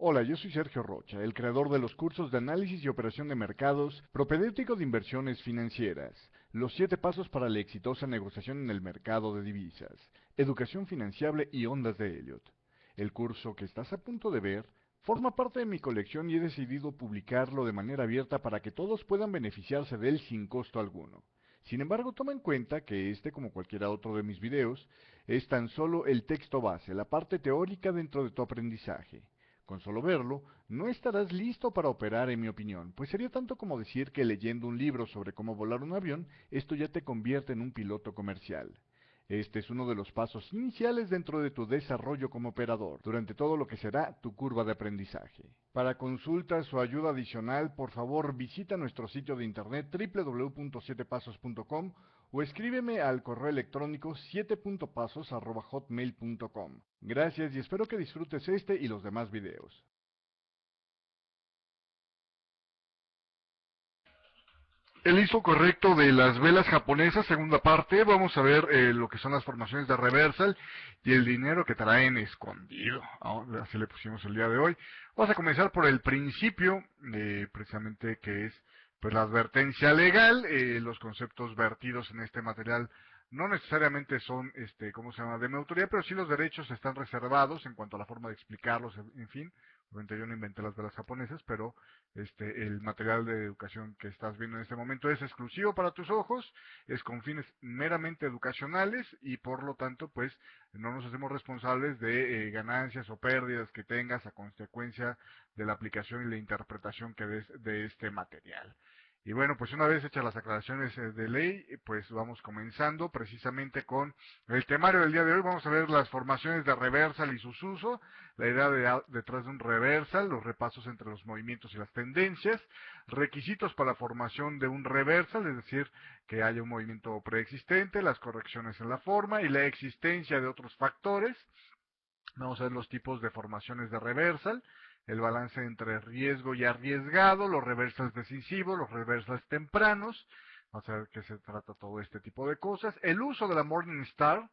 Hola, yo soy Sergio Rocha, el creador de los cursos de análisis y operación de mercados, propedéutico de inversiones financieras, los 7 pasos para la exitosa negociación en el mercado de divisas, educación financiable y ondas de Elliot. El curso que estás a punto de ver forma parte de mi colección y he decidido publicarlo de manera abierta para que todos puedan beneficiarse de él sin costo alguno. Sin embargo, toma en cuenta que este, como cualquier otro de mis videos, es tan solo el texto base, la parte teórica dentro de tu aprendizaje. Con solo verlo, no estarás listo para operar, en mi opinión, pues sería tanto como decir que leyendo un libro sobre cómo volar un avión, esto ya te convierte en un piloto comercial. Este es uno de los pasos iniciales dentro de tu desarrollo como operador, durante todo lo que será tu curva de aprendizaje. Para consultas o ayuda adicional, por favor visita nuestro sitio de internet www.7pasos.com o escríbeme al correo electrónico 7pasos@hotmail.com. Gracias y espero que disfrutes este y los demás videos. El ISO correcto de las velas japonesas, segunda parte, vamos a ver lo que son las formaciones de reversal y el dinero que traen escondido. Así le pusimos el día de hoy. Vamos a comenzar por el principio, precisamente que es pues la advertencia legal. Los conceptos vertidos en este material no necesariamente son, ¿cómo se llama?, de mi autoría, pero sí los derechos están reservados en cuanto a la forma de explicarlos, en fin. Obviamente yo no inventé las velas japonesas, pero el material de educación que estás viendo en este momento es exclusivo para tus ojos, es con fines meramente educacionales y por lo tanto pues no nos hacemos responsables de ganancias o pérdidas que tengas a consecuencia de la aplicación y la interpretación que des de este material. Y bueno, pues una vez hechas las aclaraciones de ley, pues vamos comenzando precisamente con el temario del día de hoy. Vamos a ver las formaciones de reversal y sus usos, la idea detrás de un reversal, los repasos entre los movimientos y las tendencias, requisitos para la formación de un reversal, es decir, que haya un movimiento preexistente, las correcciones en la forma y la existencia de otros factores. Vamos a ver los tipos de formaciones de reversal, el balance entre riesgo y arriesgado, los reversals decisivos, los reversals tempranos. Vamos a ver qué se trata todo este tipo de cosas. El uso de la Morningstar,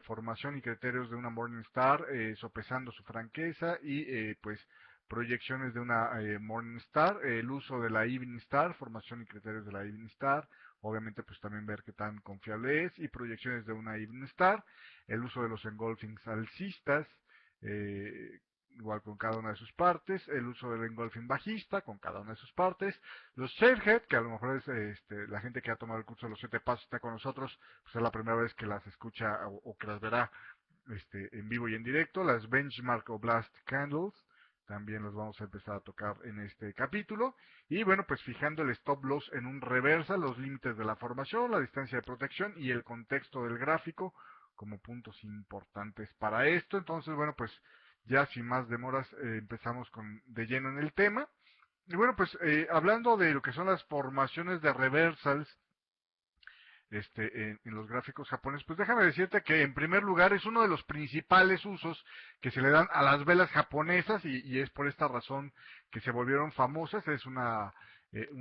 formación y criterios de una Morningstar, sopesando su franqueza y pues proyecciones de una Morningstar, el uso de la Evening Star, formación y criterios de la Evening Star, obviamente pues también ver qué tan confiable es y proyecciones de una Evening Star, el uso de los engulfings alcistas, eh, igual con cada una de sus partes, el uso del engulfing bajista con cada una de sus partes, los sharehead, que a lo mejor es la gente que ha tomado el curso de los 7 pasos está con nosotros, pues es la primera vez que las escucha o que las verá en vivo y en directo, las benchmark o blast candles, también los vamos a empezar a tocar en este capítulo. Y bueno, pues fijando el stop loss en un reversal, los límites de la formación, la distancia de protección y el contexto del gráfico como puntos importantes para esto. Entonces, bueno, pues ya sin más demoras empezamos de lleno en el tema. Y bueno, pues hablando de lo que son las formaciones de reversals, en los gráficos japoneses, pues déjame decirte que en primer lugar es uno de los principales usos que se le dan a las velas japonesas y es por esta razón que se volvieron famosas. Es un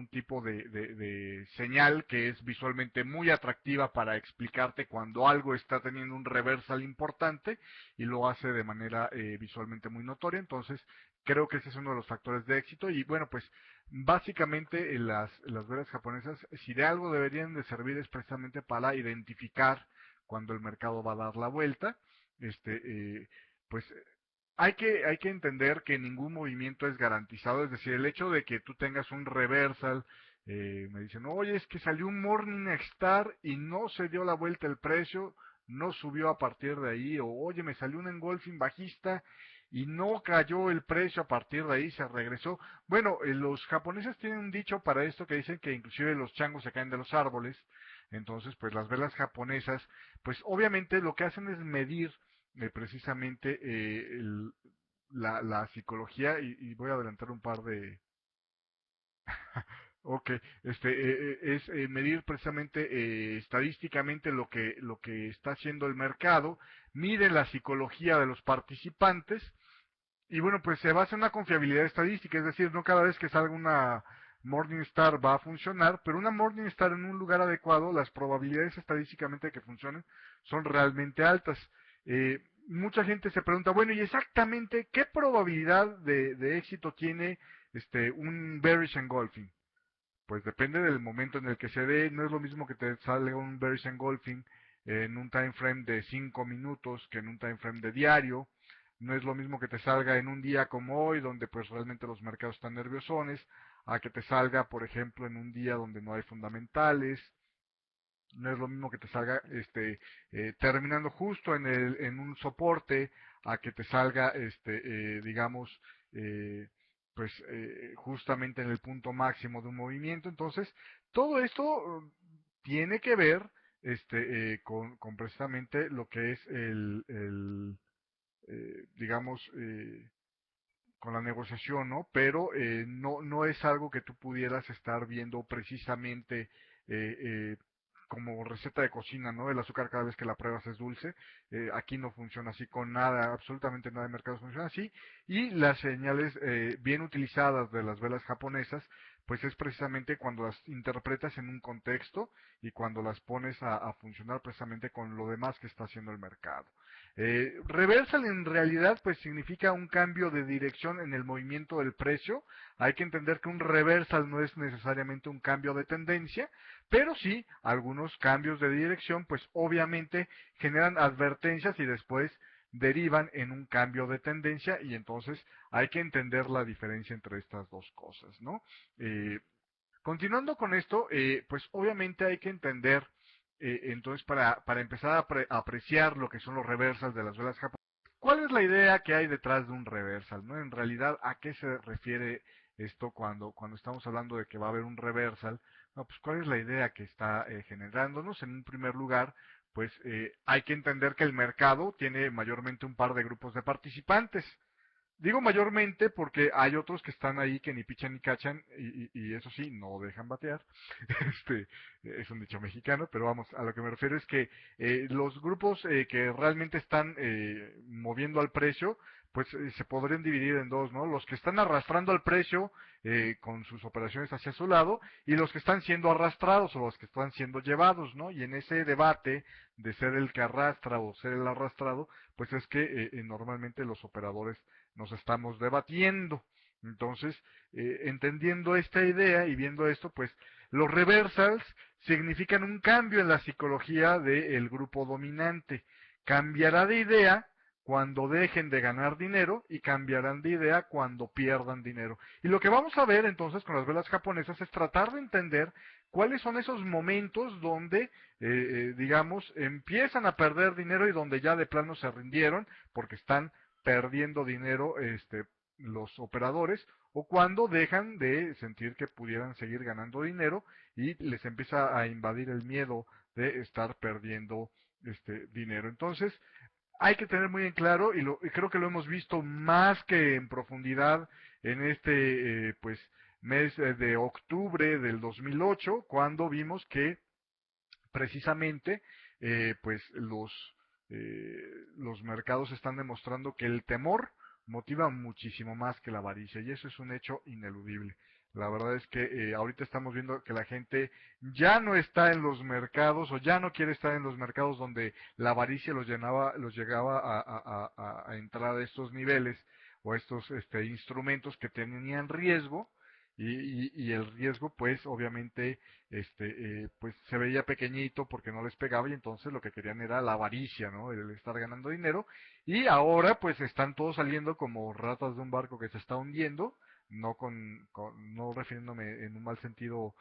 tipo de señal que es visualmente muy atractiva para explicarte cuando algo está teniendo un reversal importante y lo hace de manera visualmente muy notoria. Entonces creo que ese es uno de los factores de éxito y bueno, pues básicamente las velas japonesas, si de algo deberían de servir es precisamente para identificar cuando el mercado va a dar la vuelta. Pues hay que entender que ningún movimiento es garantizado, es decir, el hecho de que tú tengas un reversal, me dicen, oye, es que salió un Morning Star y no se dio la vuelta el precio, no subió a partir de ahí, o oye, me salió un engolfing bajista y no cayó el precio a partir de ahí, se regresó. Bueno, los japoneses tienen un dicho para esto que dicen que inclusive los changos se caen de los árboles. Entonces, pues las velas japonesas, pues obviamente lo que hacen es medir precisamente la psicología y voy a adelantar un par de... Ok, es medir precisamente estadísticamente lo que está haciendo el mercado, mide la psicología de los participantes y bueno, pues se basa en una confiabilidad estadística, es decir, no cada vez que salga una Morningstar va a funcionar, pero una Morningstar en un lugar adecuado, las probabilidades estadísticamente de que funcionen son realmente altas. mucha gente se pregunta, bueno, ¿y exactamente qué probabilidad de éxito tiene un bearish engulfing? Pues depende del momento en el que se dé. No es lo mismo que te salga un bearish engulfing en un time frame de 5 minutos que en un time frame de diario. No es lo mismo que te salga en un día como hoy, donde pues realmente los mercados están nerviosones, a que te salga, por ejemplo, en un día donde no hay fundamentales. No es lo mismo que te salga terminando justo en un soporte, a que te salga digamos eh, justamente en el punto máximo de un movimiento. Entonces todo esto tiene que ver con precisamente lo que es digamos con la negociación, ¿no? Pero no es algo que tú pudieras estar viendo precisamente eh, eh, como receta de cocina, ¿no? El azúcar cada vez que la pruebas es dulce. Aquí no funciona así con nada, absolutamente nada de mercados funciona así. Y las señales bien utilizadas de las velas japonesas, pues es precisamente cuando las interpretas en un contexto y cuando las pones a funcionar precisamente con lo demás que está haciendo el mercado. Reversal en realidad pues significa un cambio de dirección en el movimiento del precio. Hay que entender que un reversal no es necesariamente un cambio de tendencia, pero sí algunos cambios de dirección pues obviamente generan advertencias y después derivan en un cambio de tendencia, y entonces hay que entender la diferencia entre estas dos cosas, ¿no? Eh, Continuando con esto, pues obviamente hay que entender, entonces para empezar a apreciar lo que son los reversals de las velas japonesas, ¿cuál es la idea que hay detrás de un reversal? ¿No? En realidad, ¿a qué se refiere esto cuando estamos hablando de que va a haber un reversal? No, pues ¿cuál es la idea que está generándonos? En un primer lugar, pues hay que entender que el mercado tiene mayormente un par de grupos de participantes. Digo mayormente porque hay otros que están ahí que ni pichan ni cachan y eso sí, no dejan batear. Este es un dicho mexicano, pero vamos, a lo que me refiero es que los grupos que realmente están moviendo al precio, pues se podrían dividir en dos, ¿no? Los que están arrastrando al precio con sus operaciones hacia su lado y los que están siendo arrastrados o los que están siendo llevados, ¿no? Y en ese debate de ser el que arrastra o ser el arrastrado, pues es que normalmente los operadores nos estamos debatiendo. Entonces, entendiendo esta idea y viendo esto, pues los reversals significan un cambio en la psicología del grupo dominante. Cambiará de idea cuando dejen de ganar dinero y cambiarán de idea cuando pierdan dinero. Y lo que vamos a ver entonces con las velas japonesas es tratar de entender cuáles son esos momentos donde, digamos, empiezan a perder dinero y donde ya de plano se rindieron porque están perdiendo dinero los operadores, o cuando dejan de sentir que pudieran seguir ganando dinero y les empieza a invadir el miedo de estar perdiendo dinero. Entonces, hay que tener muy en claro, y creo que lo hemos visto más que en profundidad en pues mes de octubre del 2008, cuando vimos que precisamente pues los mercados están demostrando que el temor motiva muchísimo más que la avaricia, y eso es un hecho ineludible. La verdad es que ahorita estamos viendo que la gente ya no está en los mercados o ya no quiere estar en los mercados donde la avaricia los llegaba a entrar a estos niveles o a estos instrumentos que tenían riesgo, y el riesgo pues obviamente pues se veía pequeñito porque no les pegaba, y entonces lo que querían era la avaricia, ¿no? El estar ganando dinero, y ahora pues están todos saliendo como ratas de un barco que se está hundiendo, no no refiriéndome en un mal sentido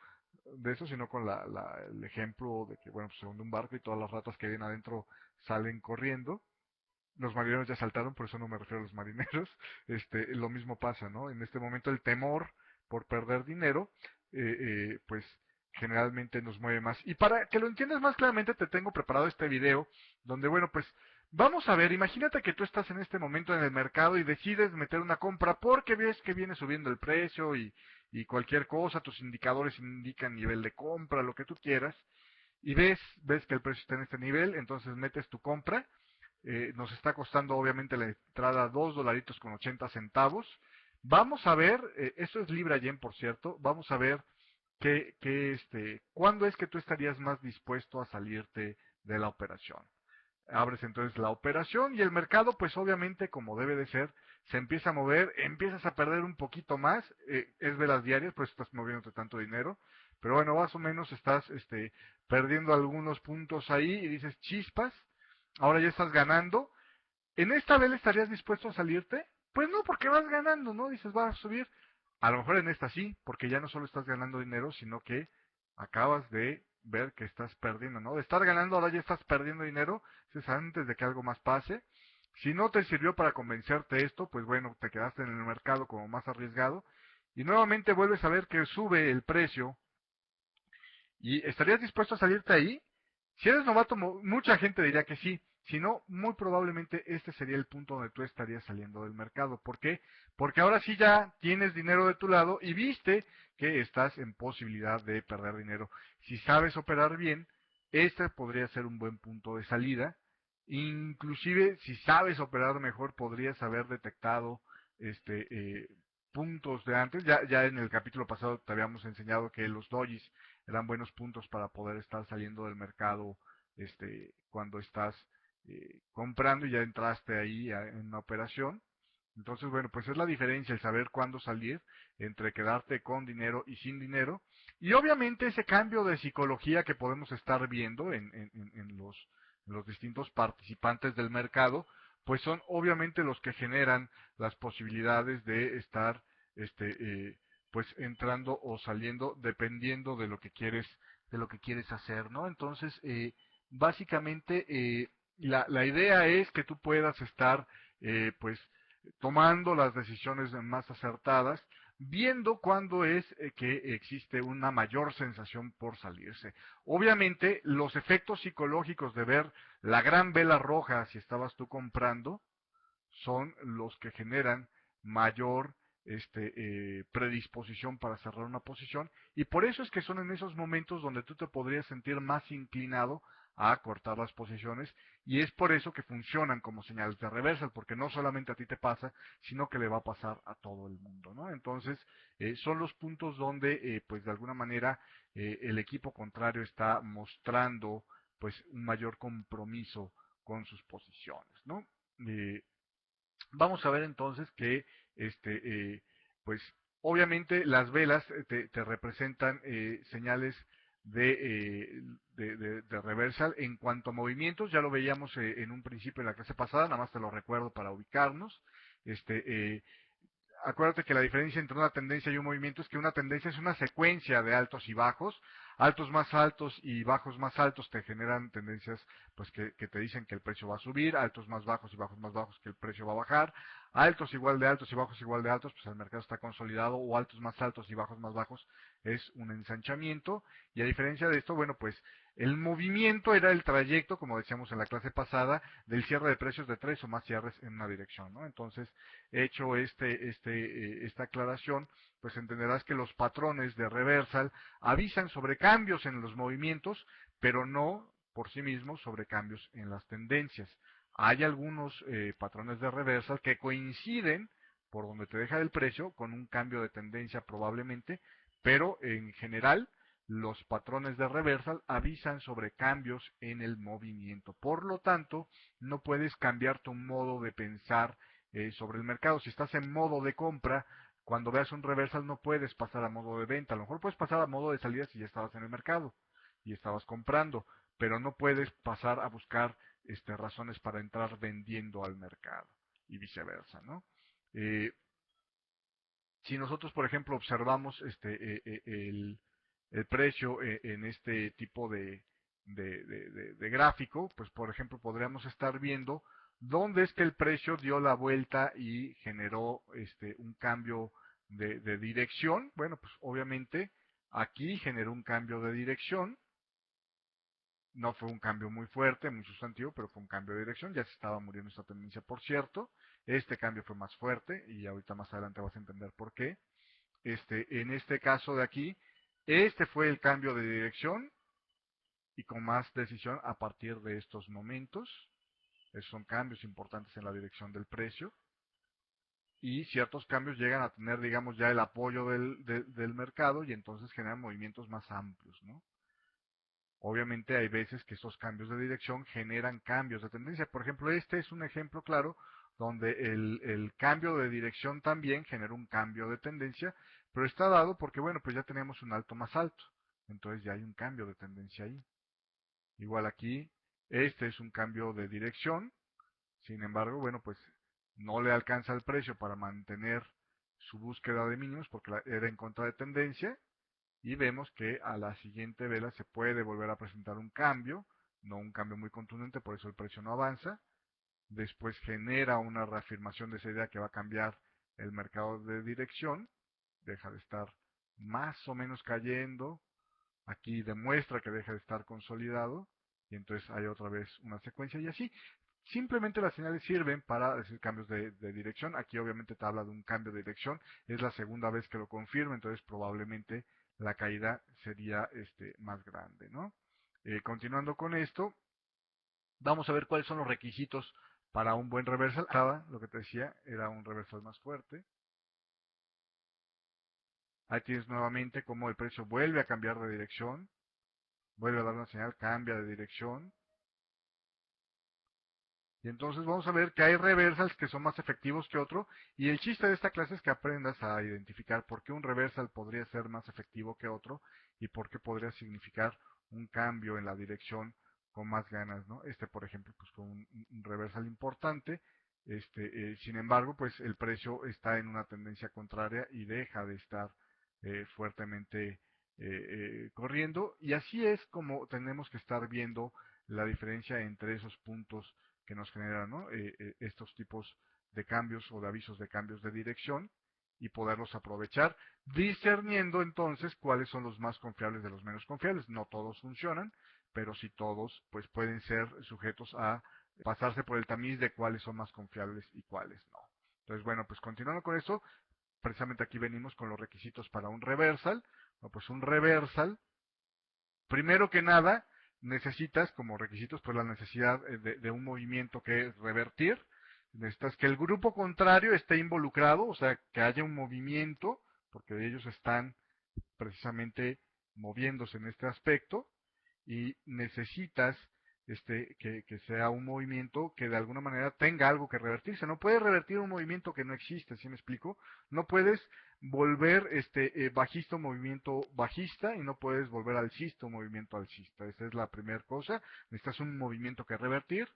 de eso, sino con el ejemplo de que, bueno, pues se hunde un barco y todas las ratas que vienen adentro salen corriendo. Los marineros ya saltaron, por eso no me refiero a los marineros. Lo mismo pasa, ¿no? En este momento el temor por perder dinero, pues generalmente nos mueve más. Y para que lo entiendas más claramente, te tengo preparado este video donde, bueno, pues vamos a ver, imagínate que tú estás en este momento en el mercado y decides meter una compra porque ves que viene subiendo el precio y cualquier cosa, tus indicadores indican nivel de compra, lo que tú quieras, y ves que el precio está en este nivel, entonces metes tu compra. Nos está costando obviamente la entrada $2.80. Vamos a ver, esto es Libra Yen por cierto, vamos a ver ¿cuándo es que tú estarías más dispuesto a salirte de la operación? abres entonces la operación y el mercado, pues obviamente, como debe de ser, se empieza a mover, empiezas a perder un poquito más, es velas diarias, pues estás moviéndote tanto dinero, pero bueno, más o menos estás perdiendo algunos puntos ahí y dices, chispas, ahora ya estás ganando. ¿En esta vela estarías dispuesto a salirte? Pues no, porque vas ganando, ¿no? Dices, vas a subir. A lo mejor en esta sí, porque ya no solo estás ganando dinero, sino que acabas de ver que estás perdiendo, ¿no? De estar ganando, ahora ya estás perdiendo dinero, es antes de que algo más pase. Si no te sirvió para convencerte esto, pues bueno, te quedaste en el mercado como más arriesgado y nuevamente vuelves a ver que sube el precio y estarías dispuesto a salirte ahí. Si eres novato, mucha gente diría que sí. Si no, muy probablemente este sería el punto donde tú estarías saliendo del mercado. ¿Por qué? Porque ahora sí ya tienes dinero de tu lado y viste que estás en posibilidad de perder dinero. Si sabes operar bien, este podría ser un buen punto de salida. Inclusive, si sabes operar mejor, podrías haber detectado este puntos de antes. Ya en el capítulo pasado te habíamos enseñado que los dojis eran buenos puntos para poder estar saliendo del mercado cuando estás comprando y ya entraste ahí en una operación. Entonces, bueno, pues es la diferencia el saber cuándo salir entre quedarte con dinero y sin dinero. Y obviamente ese cambio de psicología que podemos estar viendo en los distintos participantes del mercado, pues son obviamente los que generan las posibilidades de estar este, eh, pues entrando o saliendo dependiendo de lo que quieres hacer, ¿no? Entonces, básicamente la idea es que tú puedas estar pues tomando las decisiones más acertadas, viendo cuándo es que existe una mayor sensación por salirse. Obviamente, los efectos psicológicos de ver la gran vela roja si estabas tú comprando son los que generan mayor predisposición para cerrar una posición y por eso es que son en esos momentos donde tú te podrías sentir más inclinado a cortar las posiciones y es por eso que funcionan como señales de reversal porque no solamente a ti te pasa sino que le va a pasar a todo el mundo, ¿no? Entonces son los puntos donde pues de alguna manera el equipo contrario está mostrando pues un mayor compromiso con sus posiciones, ¿no? Eh, Vamos a ver entonces que, pues, obviamente las velas te representan señales de, de reversal en cuanto a movimientos. Ya lo veíamos en un principio en la clase pasada, nada más te lo recuerdo para ubicarnos. Este, eh, Acuérdate que la diferencia entre una tendencia y un movimiento es que una tendencia es una secuencia de altos y bajos. Altos más altos y bajos más altos te generan tendencias pues que te dicen que el precio va a subir, altos más bajos y bajos más bajos que el precio va a bajar, altos igual de altos y bajos igual de altos, pues el mercado está consolidado, o altos más altos y bajos más bajos es un ensanchamiento. Y a diferencia de esto, bueno, pues el movimiento era el trayecto, como decíamos en la clase pasada, del cierre de precios de tres o más cierres en una dirección, ¿no? Entonces, hecho esta aclaración, pues entenderás que los patrones de reversal avisan sobre cambios en los movimientos, pero no por sí mismos sobre cambios en las tendencias. Hay algunos patrones de reversal que coinciden por donde te deja el precio con un cambio de tendencia probablemente, pero en general los patrones de reversal avisan sobre cambios en el movimiento. Por lo tanto, no puedes cambiar tu modo de pensar sobre el mercado. Si estás en modo de compra, cuando veas un reversal no puedes pasar a modo de venta. A lo mejor puedes pasar a modo de salida si ya estabas en el mercado y estabas comprando, pero no puedes pasar a buscar razones para entrar vendiendo al mercado y viceversa, ¿no? Eh, si nosotros, por ejemplo, observamos el precio en este tipo de gráfico, pues por ejemplo podríamos estar viendo dónde es que el precio dio la vuelta y generó un cambio de dirección. Bueno, pues obviamente aquí generó un cambio de dirección. No fue un cambio muy fuerte, muy sustantivo, pero fue un cambio de dirección. Ya se estaba muriendo esta tendencia, por cierto. Este cambio fue más fuerte y ahorita más adelante vas a entender por qué. En este caso de aquí, este fue el cambio de dirección y con más decisión a partir de estos momentos. Esos son cambios importantes en la dirección del precio y ciertos cambios llegan a tener, digamos, ya el apoyo del mercado y entonces generan movimientos más amplios, ¿no? obviamente hay veces que estos cambios de dirección generan cambios de tendencia. Por ejemplo, este es un ejemplo claro donde el cambio de dirección también genera un cambio de tendencia, pero está dado porque, bueno, pues ya tenemos un alto más alto. Entonces ya hay un cambio de tendencia ahí. Igual aquí, este es un cambio de dirección. Sin embargo, bueno, pues no le alcanza el precio para mantener su búsqueda de mínimos porque era en contra de tendencia. Y vemos que a la siguiente vela se puede volver a presentar un cambio, no un cambio muy contundente, por eso el precio no avanza. Después genera una reafirmación de esa idea que va a cambiar el mercado de dirección, deja de estar más o menos cayendo, aquí demuestra que deja de estar consolidado y entonces hay otra vez una secuencia y así. Simplemente las señales sirven para decir cambios de dirección. Aquí obviamente te habla de un cambio de dirección. Es la segunda vez que lo confirma, entonces probablemente la caída sería más grande, ¿no? Continuando con esto, vamos a ver cuáles son los requisitos para un buen reversal. Lo que te decía era un reversal más fuerte. Ahí tienes nuevamente cómo el precio vuelve a cambiar de dirección, vuelve a dar una señal, cambia de dirección. Y entonces vamos a ver que hay reversals que son más efectivos que otro. Y el chiste de esta clase es que aprendas a identificar por qué un reversal podría ser más efectivo que otro y por qué podría significar un cambio en la dirección con más ganas, ¿no? Por ejemplo, pues fue un reversal importante. Sin embargo, pues el precio está en una tendencia contraria y deja de estar fuertemente corriendo. Y así es como tenemos que estar viendo la diferencia entre esos puntos que nos generan, ¿no? Estos tipos de cambios o de avisos de cambios de dirección y poderlos aprovechar, discerniendo entonces cuáles son los más confiables de los menos confiables. No todos funcionan, pero sí todos pues pueden ser sujetos a pasarse por el tamiz de cuáles son más confiables y cuáles no. Entonces, bueno, pues continuando con eso, precisamente aquí venimos con los requisitos para un reversal. Bueno, pues un reversal, primero que nada, necesitas como requisitos pues la necesidad de un movimiento que es revertir. Necesitas que el grupo contrario esté involucrado, o sea, que haya un movimiento, porque ellos están precisamente moviéndose en este aspecto, y necesitas que sea un movimiento que de alguna manera tenga algo que revertirse. No puedes revertir un movimiento que no existe, ¿sí me explico? No puedes volver bajista un movimiento bajista y no puedes volver alcista un movimiento alcista. Esa es la primera cosa. Necesitas un movimiento que revertir.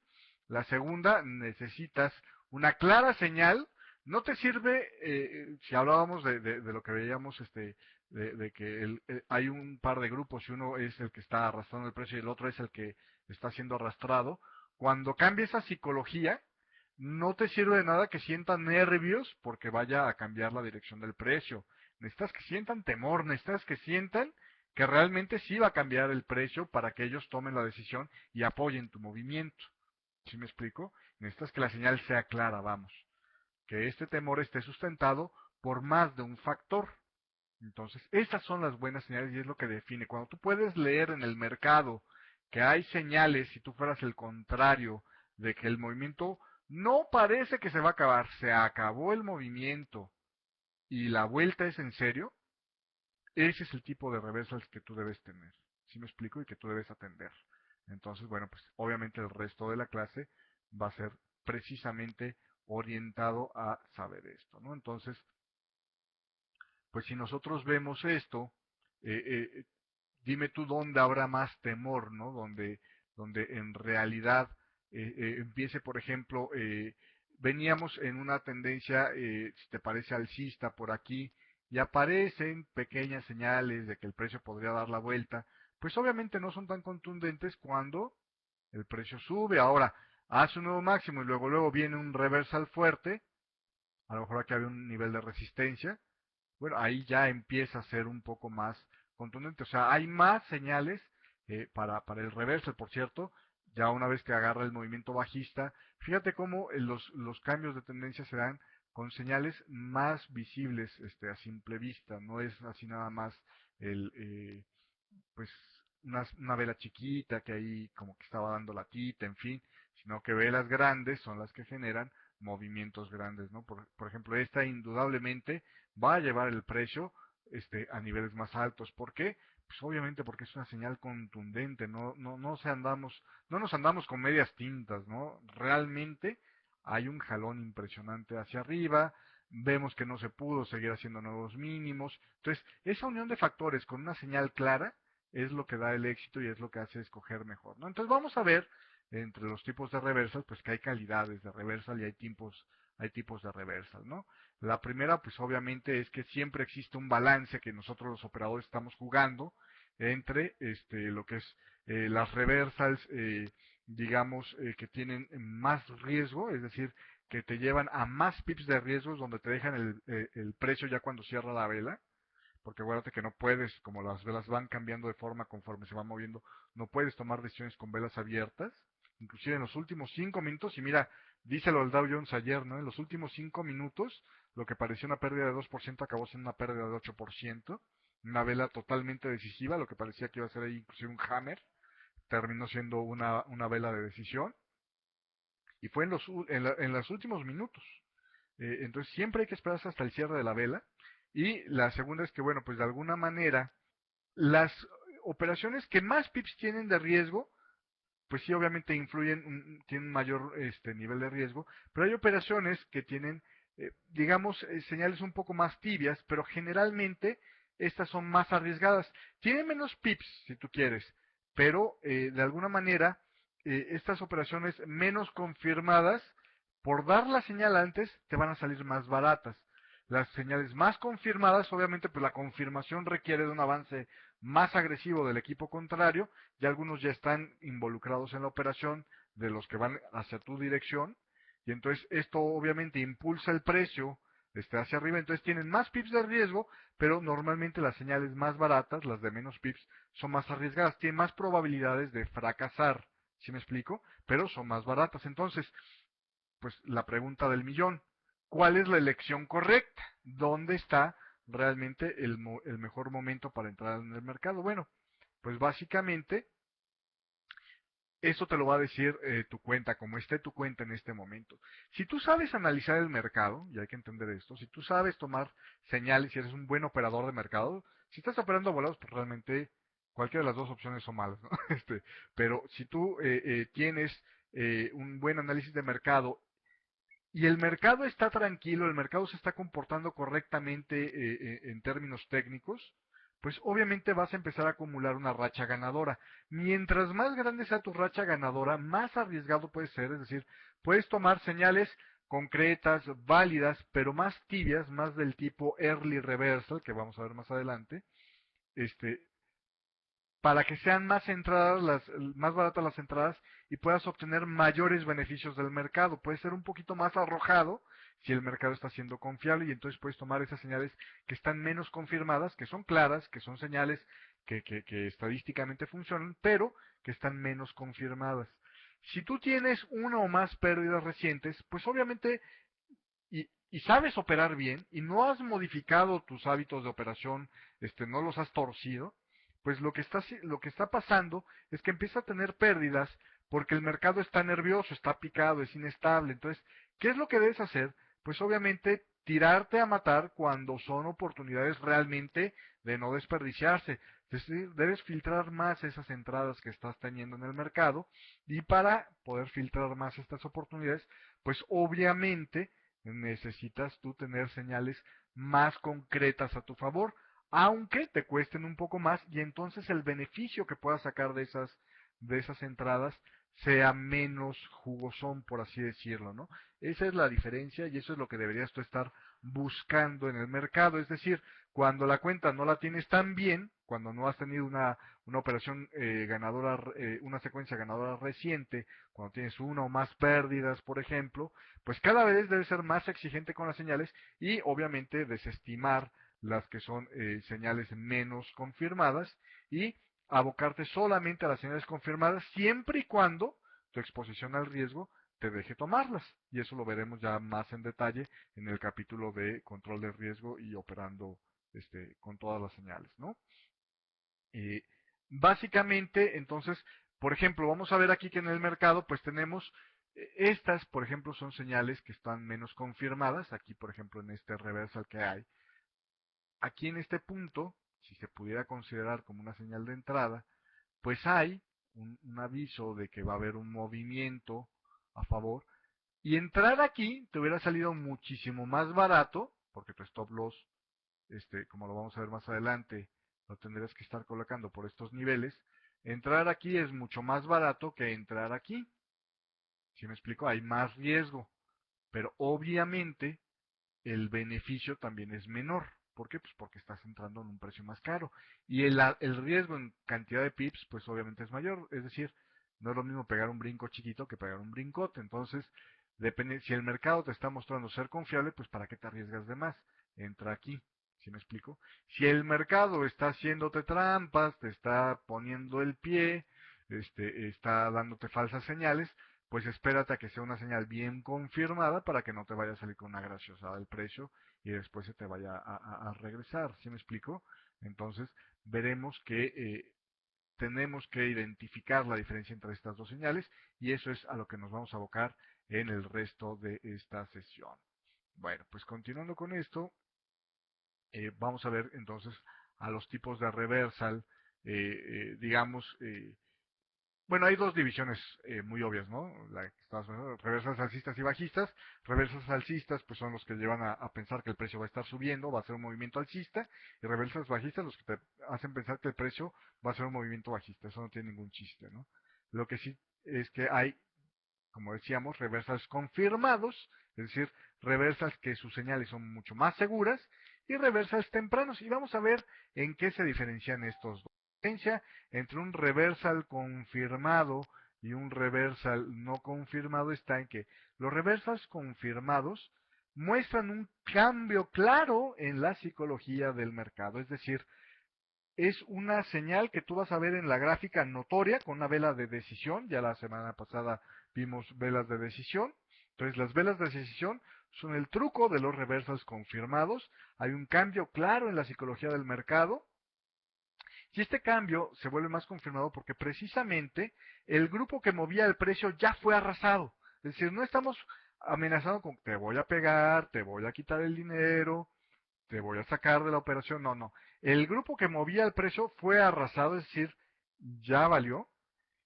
La segunda, necesitas una clara señal. No te sirve, si hablábamos de lo que veíamos, de que hay un par de grupos y uno es el que está arrastrando el precio y el otro es el que está siendo arrastrado. Cuando cambia esa psicología, no te sirve de nada que sientan nervios porque vaya a cambiar la dirección del precio. Necesitas que sientan temor, necesitas que sientan que realmente sí va a cambiar el precio para que ellos tomen la decisión y apoyen tu movimiento. ¿Sí me explico? Necesitas que la señal sea clara, vamos. Que este temor esté sustentado por más de un factor. Entonces, esas son las buenas señales y es lo que define. Cuando tú puedes leer en el mercado que hay señales, si tú fueras el contrario, de que el movimiento no parece que se va a acabar, se acabó el movimiento y la vuelta es en serio, ese es el tipo de reversals que tú debes tener. ¿Sí me explico? Y que tú debes atender. Entonces, bueno, pues obviamente el resto de la clase va a ser precisamente orientado a saber esto, ¿no? Entonces, pues si nosotros vemos esto, dime tú dónde habrá más temor, ¿no? Donde en realidad empiece, por ejemplo, veníamos en una tendencia, si te parece alcista por aquí, y aparecen pequeñas señales de que el precio podría dar la vuelta, pues obviamente no son tan contundentes cuando el precio sube. Ahora, hace un nuevo máximo y luego viene un reversal fuerte, a lo mejor aquí había un nivel de resistencia, bueno, ahí ya empieza a ser un poco más contundente. O sea, hay más señales para el reversal, por cierto, ya una vez que agarra el movimiento bajista. Fíjate cómo los cambios de tendencia se dan con señales más visibles a simple vista. No es así nada más el, pues una vela chiquita que ahí como que estaba dando la tita, en fin, sino que velas grandes son las que generan movimientos grandes, ¿no? Por ejemplo, esta indudablemente va a llevar el precio a niveles más altos. ¿Por qué? Pues obviamente porque es una señal contundente, no nos andamos con medias tintas, ¿no? Realmente hay un jalón impresionante hacia arriba, vemos que no se pudo seguir haciendo nuevos mínimos. Entonces, esa unión de factores con una señal clara es lo que da el éxito y es lo que hace escoger mejor, ¿no? Entonces vamos a ver entre los tipos de reversal, pues que hay calidades de reversal y hay tipos de reversal, ¿no? La primera, pues obviamente es que siempre existe un balance que nosotros los operadores estamos jugando entre lo que es las reversals, digamos, que tienen más riesgo, es decir, que te llevan a más pips de riesgos donde te dejan el precio ya cuando cierra la vela, porque acuérdate que no puedes, como las velas van cambiando de forma conforme se van moviendo, no puedes tomar decisiones con velas abiertas, inclusive en los últimos 5 minutos, y mira, díselo al Dow Jones ayer, ¿no? En los últimos 5 minutos, lo que parecía una pérdida de 2% acabó siendo una pérdida de 8%, una vela totalmente decisiva, lo que parecía que iba a ser ahí inclusive un hammer, terminó siendo una vela de decisión, y fue en los últimos minutos. Entonces siempre hay que esperarse hasta el cierre de la vela. Y la segunda es que, bueno, pues de alguna manera, las operaciones que más pips tienen de riesgo, pues sí, obviamente tienen un mayor nivel de riesgo, pero hay operaciones que tienen, digamos, señales un poco más tibias, pero generalmente estas son más arriesgadas. Tienen menos pips, si tú quieres, pero de alguna manera estas operaciones menos confirmadas, por dar la señal antes, te van a salir más baratas. Las señales más confirmadas, obviamente, pues la confirmación requiere de un avance más agresivo del equipo contrario, y algunos ya están involucrados en la operación de los que van hacia tu dirección, y entonces esto obviamente impulsa el precio hacia arriba, entonces tienen más pips de riesgo, pero normalmente las señales más baratas, las de menos pips, son más arriesgadas, tienen más probabilidades de fracasar, ¿sí me explico? Pero son más baratas. Entonces, pues la pregunta del millón, ¿cuál es la elección correcta? ¿Dónde está realmente el mejor momento para entrar en el mercado? Bueno, pues básicamente eso te lo va a decir tu cuenta, como esté tu cuenta en este momento. Si tú sabes analizar el mercado, y hay que entender esto, si tú sabes tomar señales y eres un buen operador de mercado, si estás operando volados, pues realmente cualquiera de las dos opciones son malas, ¿no? Pero si tú tienes un buen análisis de mercado y el mercado está tranquilo, el mercado se está comportando correctamente en términos técnicos, pues obviamente vas a empezar a acumular una racha ganadora. Mientras más grande sea tu racha ganadora, más arriesgado puede ser, es decir, puedes tomar señales concretas, válidas, pero más tibias, más del tipo early reversal, que vamos a ver más adelante, este, para que sean más baratas las entradas y puedas obtener mayores beneficios del mercado. Puedes ser un poquito más arrojado si el mercado está siendo confiable y entonces puedes tomar esas señales que están menos confirmadas, que son claras, que son señales que estadísticamente funcionan, pero que están menos confirmadas. Si tú tienes una o más pérdidas recientes, pues obviamente y sabes operar bien y no has modificado tus hábitos de operación, no los has torcido, pues lo que está pasando es que empieza a tener pérdidas porque el mercado está nervioso, está picado, es inestable. Entonces, ¿qué es lo que debes hacer? Pues obviamente tirarte a matar cuando son oportunidades realmente de no desperdiciarse. Es decir, debes filtrar más esas entradas que estás teniendo en el mercado y para poder filtrar más estas oportunidades, pues obviamente necesitas tú tener señales más concretas a tu favor, aunque te cuesten un poco más y entonces el beneficio que puedas sacar de esas entradas sea menos jugosón, por así decirlo, ¿no? Esa es la diferencia y eso es lo que deberías tú estar buscando en el mercado, es decir, cuando la cuenta no la tienes tan bien, cuando no has tenido una operación ganadora, una secuencia ganadora reciente, cuando tienes una o más pérdidas, por ejemplo, pues cada vez debe ser más exigente con las señales y obviamente desestimar las que son señales menos confirmadas y abocarte solamente a las señales confirmadas siempre y cuando tu exposición al riesgo te deje tomarlas. Y eso lo veremos ya más en detalle en el capítulo de control de riesgo y operando con todas las señales, ¿no? Eh, Básicamente, entonces, por ejemplo, vamos a ver aquí que en el mercado, pues tenemos estas, por ejemplo, son señales que están menos confirmadas. Aquí, por ejemplo, en este reversal que hay. Aquí en este punto, si se pudiera considerar como una señal de entrada, pues hay un aviso de que va a haber un movimiento a favor, y entrar aquí te hubiera salido muchísimo más barato, porque tu stop loss, como lo vamos a ver más adelante, lo tendrías que estar colocando por estos niveles. Entrar aquí es mucho más barato que entrar aquí. ¿Sí me explico? Hay más riesgo, pero obviamente el beneficio también es menor. ¿Por qué? Pues porque estás entrando en un precio más caro. Y el riesgo en cantidad de pips, pues obviamente es mayor. Es decir, no es lo mismo pegar un brinco chiquito que pegar un brincote. Entonces, depende, si el mercado te está mostrando ser confiable, pues ¿para qué te arriesgas de más? Entra aquí. ¿Sí me explico? Si el mercado está haciéndote trampas, te está poniendo el pie, está dándote falsas señales, pues espérate a que sea una señal bien confirmada para que no te vaya a salir con una graciosada del precio y después se te vaya a regresar. ¿Sí me explico? Entonces, veremos que tenemos que identificar la diferencia entre estas dos señales y eso es a lo que nos vamos a abocar en el resto de esta sesión. Bueno, pues continuando con esto, vamos a ver entonces a los tipos de reversal, digamos, bueno, hay dos divisiones muy obvias, ¿no? Reversas alcistas y bajistas. Reversas alcistas, pues son los que llevan a pensar que el precio va a estar subiendo, va a ser un movimiento alcista. Y reversas bajistas, los que te hacen pensar que el precio va a ser un movimiento bajista. Eso no tiene ningún chiste, ¿no? Lo que sí es que hay, como decíamos, reversals confirmados, es decir, reversals que sus señales son mucho más seguras, y reversals tempranos. Y vamos a ver en qué se diferencian estos dos. La diferencia entre un reversal confirmado y un reversal no confirmado está en que los reversals confirmados muestran un cambio claro en la psicología del mercado, es decir, es una señal que tú vas a ver en la gráfica notoria con una vela de decisión. Ya la semana pasada vimos velas de decisión. Entonces las velas de decisión son el truco de los reversals confirmados. Hay un cambio claro en la psicología del mercado. Y este cambio se vuelve más confirmado porque precisamente el grupo que movía el precio ya fue arrasado. Es decir, no estamos amenazando con te voy a pegar, te voy a quitar el dinero, te voy a sacar de la operación. No, no. El grupo que movía el precio fue arrasado, es decir, ya valió.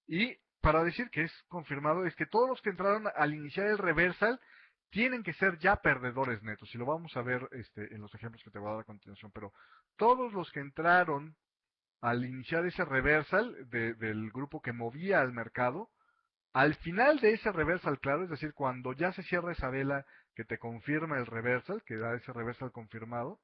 Y para decir que es confirmado, es que todos los que entraron al iniciar el reversal tienen que ser ya perdedores netos. Y lo vamos a ver en los ejemplos que te voy a dar a continuación. Pero todos los que entraron al iniciar ese reversal del grupo que movía al mercado, al final de ese reversal, claro, es decir, cuando ya se cierra esa vela que te confirma el reversal, que da ese reversal confirmado,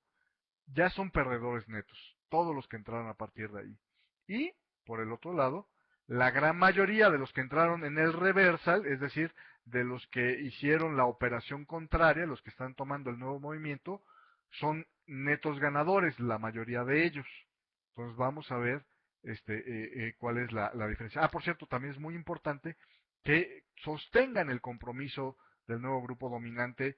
ya son perdedores netos, todos los que entraron a partir de ahí. Y, por el otro lado, la gran mayoría de los que entraron en el reversal, es decir, de los que hicieron la operación contraria, los que están tomando el nuevo movimiento, son netos ganadores, la mayoría de ellos. Entonces vamos a ver cuál es la diferencia. Ah, por cierto, también es muy importante que sostengan el compromiso del nuevo grupo dominante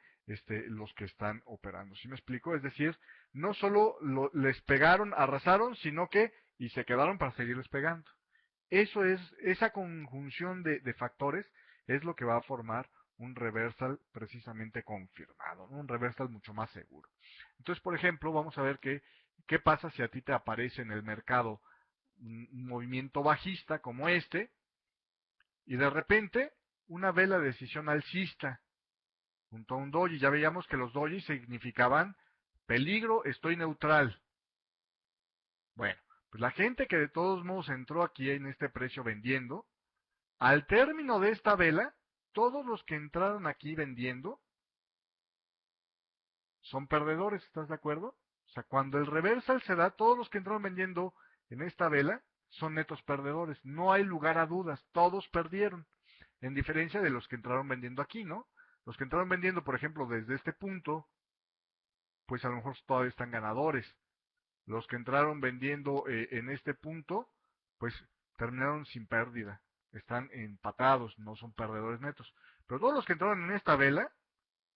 los que están operando. ¿Sí me explico? Es decir, no solo les pegaron, arrasaron, sino que y se quedaron para seguirles pegando. Eso es, esa conjunción de factores es lo que va a formar un reversal precisamente confirmado, ¿no? Un reversal mucho más seguro. Entonces, por ejemplo, vamos a ver qué pasa si a ti te aparece en el mercado un movimiento bajista como este y de repente una vela de decisión alcista junto a un doji. Ya veíamos que los dojis significaban peligro, estoy neutral. Bueno, pues la gente que de todos modos entró aquí en este precio vendiendo, al término de esta vela, todos los que entraron aquí vendiendo son perdedores, ¿estás de acuerdo? O sea, cuando el reversal se da, todos los que entraron vendiendo en esta vela son netos perdedores. No hay lugar a dudas, todos perdieron. En diferencia de los que entraron vendiendo aquí, ¿no? Los que entraron vendiendo, por ejemplo, desde este punto, pues a lo mejor todavía están ganadores. Los que entraron vendiendo en este punto, pues terminaron sin pérdida. Están empatados, no son perdedores netos. Pero todos los que entraron en esta vela,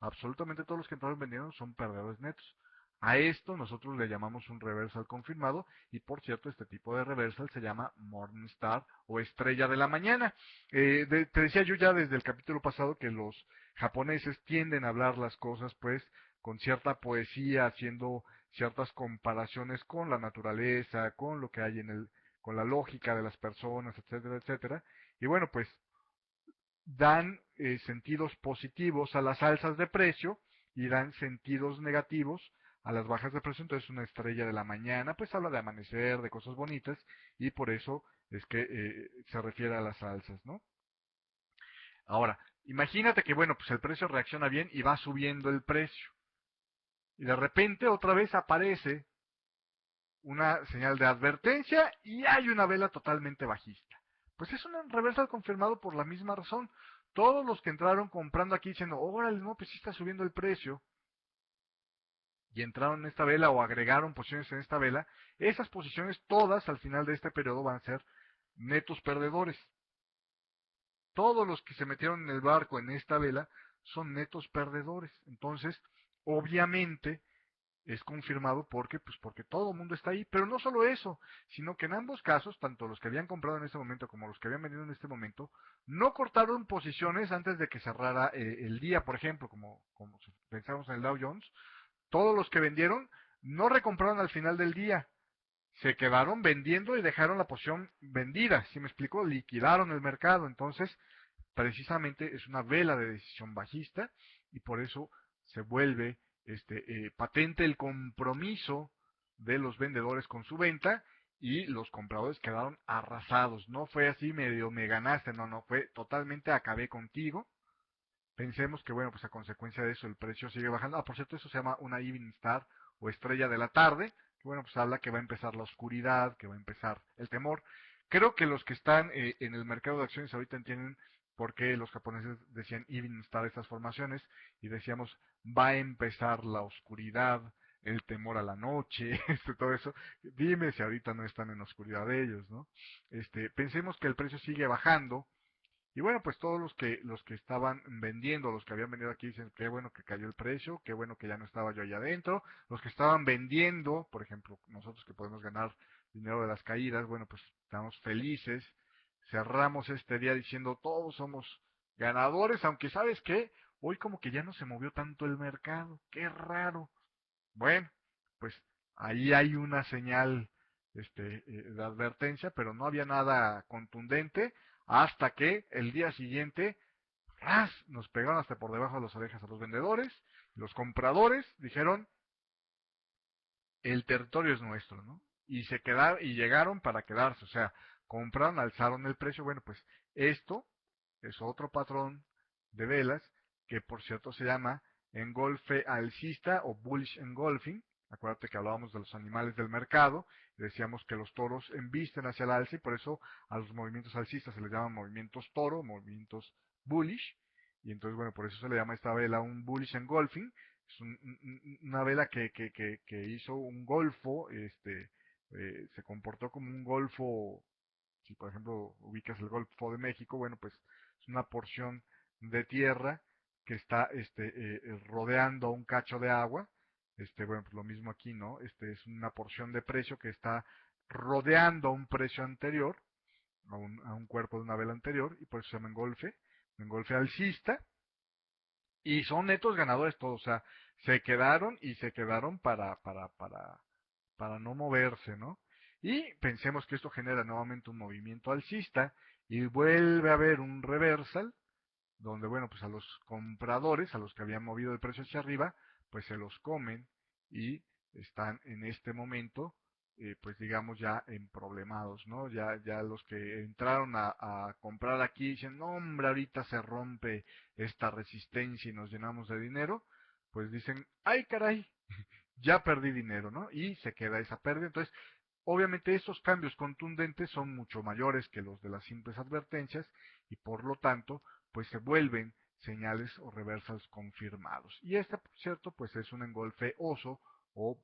absolutamente todos los que entraron vendiendo son perdedores netos. A esto nosotros le llamamos un reversal confirmado y por cierto este tipo de reversal se llama Morningstar o estrella de la mañana. Te decía yo ya desde el capítulo pasado que japoneses tienden a hablar las cosas pues con cierta poesía, haciendo ciertas comparaciones con la naturaleza, con lo que hay con la lógica de las personas, etcétera, etcétera. Y bueno, pues dan sentidos positivos a las alzas de precio y dan sentidos negativos a las bajas de precio. Entonces una estrella de la mañana pues habla de amanecer, de cosas bonitas, y por eso es que se refiere a las alzas, ¿no? Ahora, imagínate que bueno, pues el precio reacciona bien y va subiendo el precio. Y de repente otra vez aparece una señal de advertencia y hay una vela totalmente bajista. Pues es un reversal confirmado por la misma razón. Todos los que entraron comprando aquí diciendo, órale, no, pues sí está subiendo el precio, y entraron en esta vela o agregaron posiciones en esta vela, esas posiciones todas al final de este periodo van a ser netos perdedores. Todos los que se metieron en el barco en esta vela son netos perdedores. Entonces, obviamente, es confirmado porque todo el mundo está ahí, pero no solo eso, sino que en ambos casos, tanto los que habían comprado en este momento como los que habían vendido en este momento, no cortaron posiciones antes de que cerrara el día, por ejemplo, como si pensamos en el Dow Jones, todos los que vendieron no recompraron al final del día, se quedaron vendiendo y dejaron la posición vendida, ¿sí me explico? Liquidaron el mercado, entonces precisamente es una vela de decisión bajista y por eso se vuelve patente el compromiso de los vendedores con su venta y los compradores quedaron arrasados. No fue así medio me ganaste, no, no, fue totalmente acabé contigo. Pensemos que, bueno, pues a consecuencia de eso el precio sigue bajando. Ah, por cierto, eso se llama una evening star o estrella de la tarde, que bueno, pues habla que va a empezar la oscuridad, que va a empezar el temor. Creo que los que están en el mercado de acciones ahorita entienden por qué los japoneses decían evening star estas formaciones y decíamos va a empezar la oscuridad, el temor a la noche, todo eso. Dime si ahorita no están en oscuridad ellos, ¿no? Pensemos que el precio sigue bajando, y bueno, pues todos los que estaban vendiendo, los que habían venido aquí dicen, qué bueno que cayó el precio, qué bueno que ya no estaba yo allá adentro. Los que estaban vendiendo, por ejemplo, nosotros que podemos ganar dinero de las caídas, bueno, pues estamos felices. Cerramos este día diciendo, todos somos ganadores, aunque sabes qué, hoy como que ya no se movió tanto el mercado, qué raro. Bueno, pues ahí hay una señal de advertencia, pero no había nada contundente hasta que el día siguiente ¡ras! Nos pegaron hasta por debajo de las orejas a los vendedores. Los compradores dijeron, el territorio es nuestro, ¿no? Y se quedaron y llegaron para quedarse, o sea, compraron, alzaron el precio. Bueno, pues esto es otro patrón de velas que por cierto se llama engolfe alcista o bullish engulfing. Acuérdate que hablábamos de los animales del mercado, decíamos que los toros embisten hacia el alza y por eso a los movimientos alcistas se les llaman movimientos toro, movimientos bullish, y entonces bueno, por eso se le llama esta vela un bullish engulfing. Es una vela que hizo un golfo, se comportó como un golfo. Si por ejemplo ubicas el Golfo de México, bueno, pues es una porción de tierra que está rodeando a un cacho de agua. Bueno, pues lo mismo aquí, ¿no? Es una porción de precio que está rodeando a un precio anterior, a un cuerpo de una vela anterior, y por eso se llama engolfe alcista, y son netos ganadores todos, o sea, se quedaron para no moverse, ¿no? Y pensemos que esto genera nuevamente un movimiento alcista y vuelve a haber un reversal donde, bueno, pues a los compradores, a los que habían movido el precio hacia arriba, pues se los comen y están en este momento, pues digamos ya en problemados, ¿no? Ya los que entraron a comprar aquí dicen, no, hombre, ahorita se rompe esta resistencia y nos llenamos de dinero, pues dicen, ay, caray, ya perdí dinero, ¿no? Y se queda esa pérdida. Entonces, obviamente estos cambios contundentes son mucho mayores que los de las simples advertencias y por lo tanto, pues se vuelven señales o reversals confirmados. Y esta, por cierto, pues es un engolfe oso o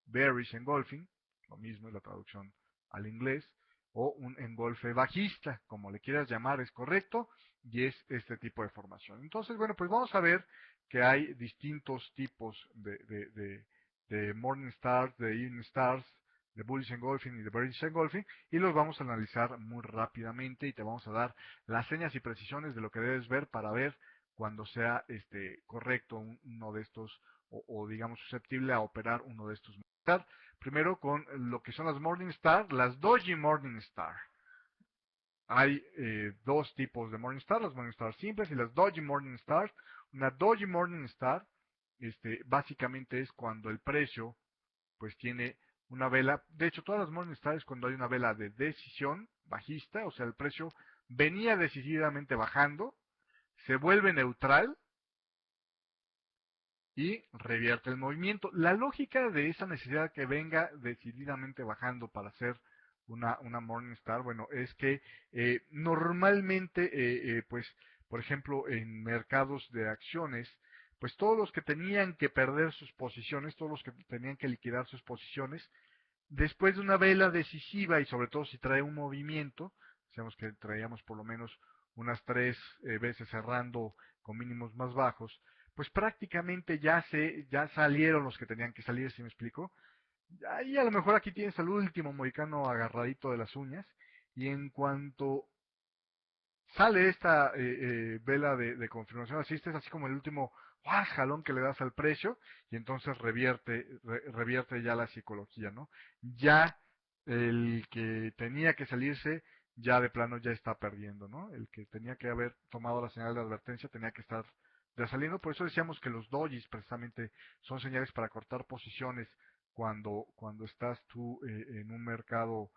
bearish engulfing, lo mismo es la traducción al inglés, o un engolfe bajista, como le quieras llamar, es correcto, y es este tipo de formación. Entonces, bueno, pues vamos a ver que hay distintos tipos de Morning Stars, de Evening Stars, de Bullish Engulfing y de Bearish Engulfing, y los vamos a analizar muy rápidamente y te vamos a dar las señas y precisiones de lo que debes ver para ver cuando sea correcto uno de estos o digamos susceptible a operar uno de estos Morningstar. Primero con lo que son las Morningstar, las Doji Morningstar. Hay dos tipos de Morningstar, las Morningstar simples y las Doji Morningstar. Una Doji Morningstar básicamente es cuando el precio pues tiene una vela, de hecho todas las Morningstar es cuando hay una vela de decisión bajista, o sea el precio venía decididamente bajando, se vuelve neutral y revierte el movimiento. La lógica de esa necesidad que venga decididamente bajando para hacer una Morningstar, bueno, es que normalmente, pues, por ejemplo, en mercados de acciones, pues todos los que tenían que perder sus posiciones, todos los que tenían que liquidar sus posiciones, después de una vela decisiva y sobre todo si trae un movimiento, sabemos que traíamos por lo menos unas 3 veces cerrando con mínimos más bajos, pues prácticamente ya salieron los que tenían que salir, ¿si me explico? Ahí a lo mejor aquí tienes al último mohicano agarradito de las uñas y en cuanto sale esta vela de confirmación asiste, es así como el último jalón que le das al precio y entonces revierte ya la psicología, ¿no? Ya el que tenía que salirse ya de plano ya está perdiendo, ¿no? El que tenía que haber tomado la señal de advertencia tenía que estar ya saliendo, por eso decíamos que los dojis precisamente son señales para cortar posiciones cuando estás tú en un mercado